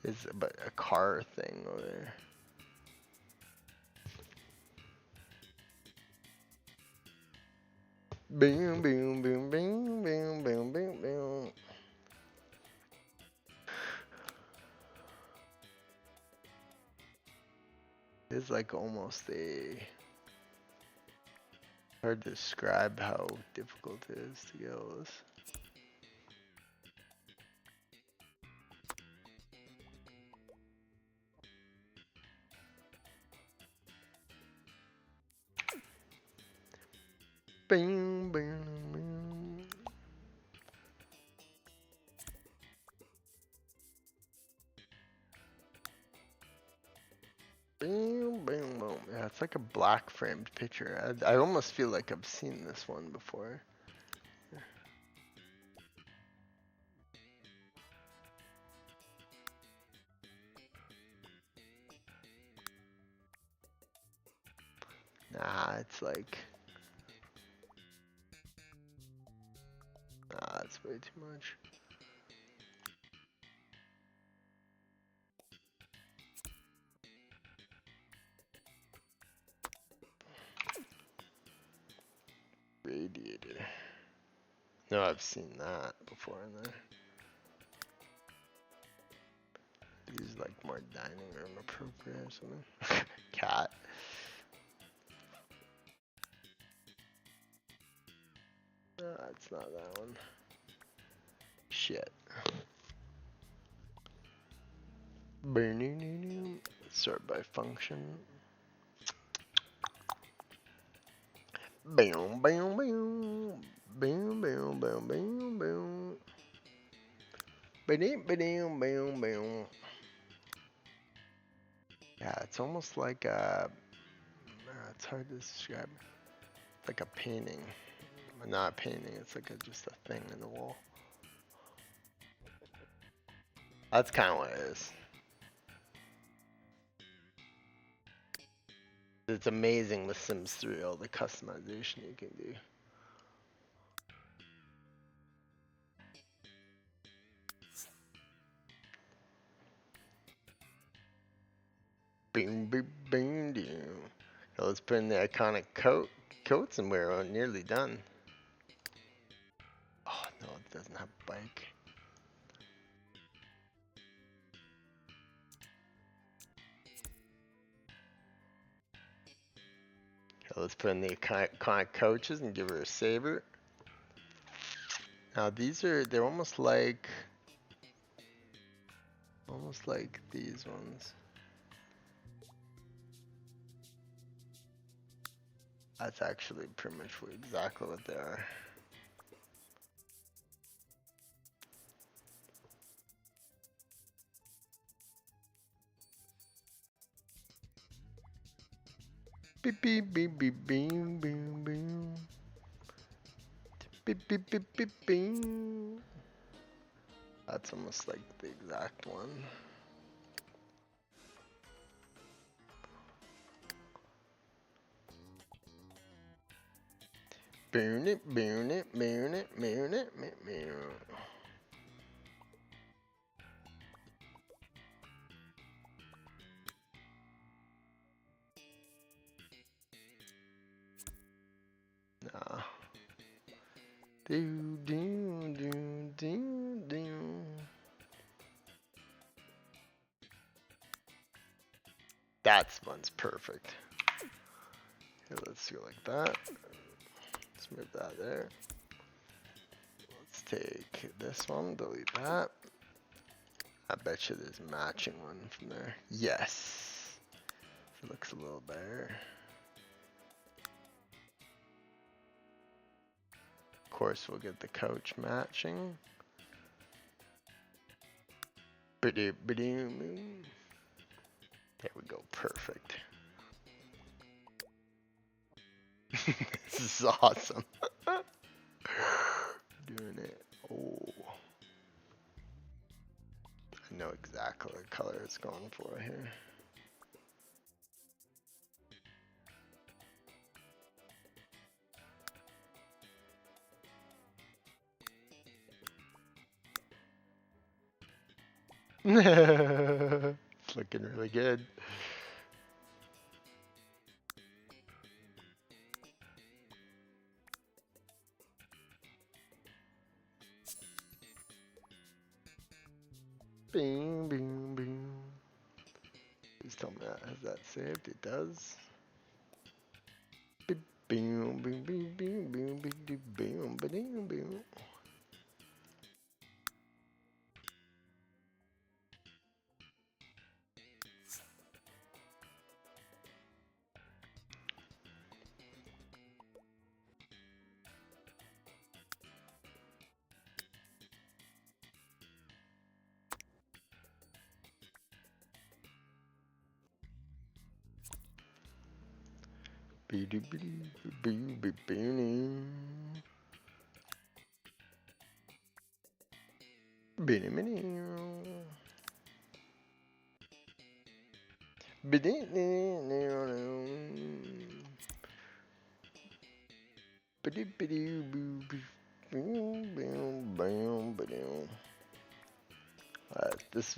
Is but a car thing over there. Boom, boom, boom, boom, boom, boom, boom, boom. It's like almost a. Hard to describe how difficult it is to get all this. Boom, boom, boom. Boom, boom, boom. Yeah, it's like a black framed picture. I almost feel like I've seen this one before. Nah, it's like. Nah, it's way too much. Radiator. No, I've seen that before in there. These like more dining room appropriate or something. Cat. No, it's not that one. Shit. Sort by function. Boom, boom, boom. Boom, boom, boom, boom, boom. Ba-ding, ba-ding, boom, boom. Yeah, it's almost like a. It's hard to describe. Like a painting. Not a painting, it's like just a thing in the wall. That's kind of what it is. It's amazing with Sims 3, all the customization you can do. Boom, boom, boom, boom. Now let's put in the iconic coats and we're nearly done. Oh no, it doesn't have a bike. Okay, let's put in the iconic coaches and give her a saber. Now they're almost like these ones. That's actually pretty much exactly what they are. Beep beep beep beep beep beep beep. Beep beep beep beep beep. That's almost like the exact one. Burn it, burn it, burn it, burn it, burn it. Nah. Do do do do do. That one's perfect. Here, let's go like that. Let's move that there. Let's take this one, delete that. I bet you there's a matching one from there. Yes. It looks a little better. Of course, we'll get the couch matching. There we go, perfect. This is awesome. Doing it. Oh. I know exactly what color it's going for here. It's looking really good. Bing, bing, bing. Please tell me that has that saved. It does. Bing, bing, bing, bing, bing, bing, bing, bing, bing, bing.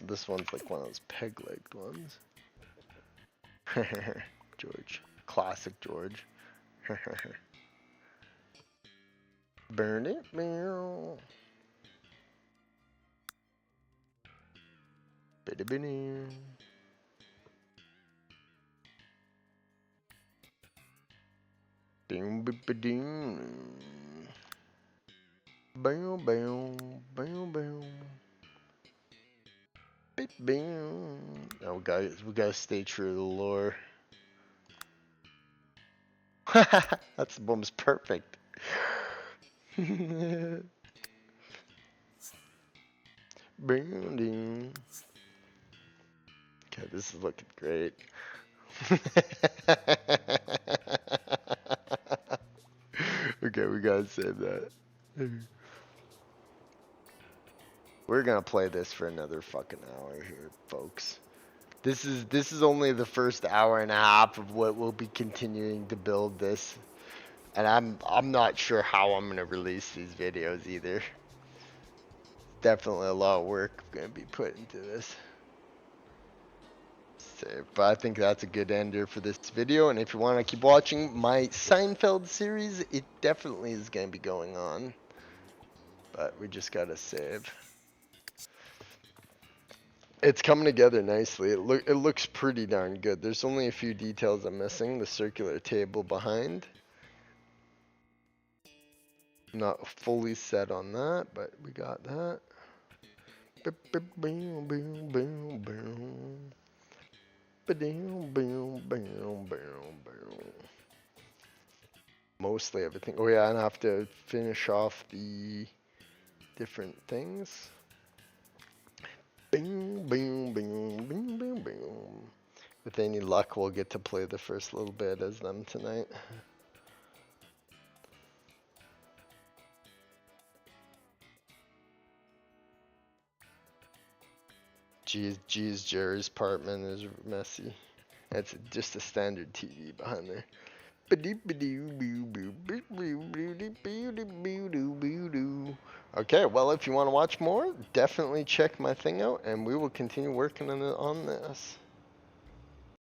This one's like one of those peg-legged ones. George, classic George. Burn it, meow. Bitty bitty. Ding, ding. Bam, bam, bam, bam. Beep, bam. Oh, guys, we gotta stay true to the lore. That's the boom's perfect. Bam, ding. Okay, this is looking great. Okay, we gotta save that. We're gonna play this for another fucking hour here, folks. This is only the first hour and a half of what we'll be continuing to build this. And I'm not sure how I'm gonna release these videos either. Definitely a lot of work gonna be put into this. So, but I think that's a good ender for this video. And if you want to keep watching my Seinfeld series, it definitely is gonna be going on. But we just gotta save. It's coming together nicely. It looks pretty darn good. There's only a few details I'm missing. The circular table behind. Not fully set on that, but we got that. Mostly everything. Oh yeah, and I have to finish off the different things. Bing, bing, bing, bing, bing, bing. With any luck, we'll get to play the first little bit as them tonight. Geez, Jerry's apartment is messy. That's just a standard TV behind there. Okay, well, if you want to watch more, definitely check my thing out, and we will continue working on this.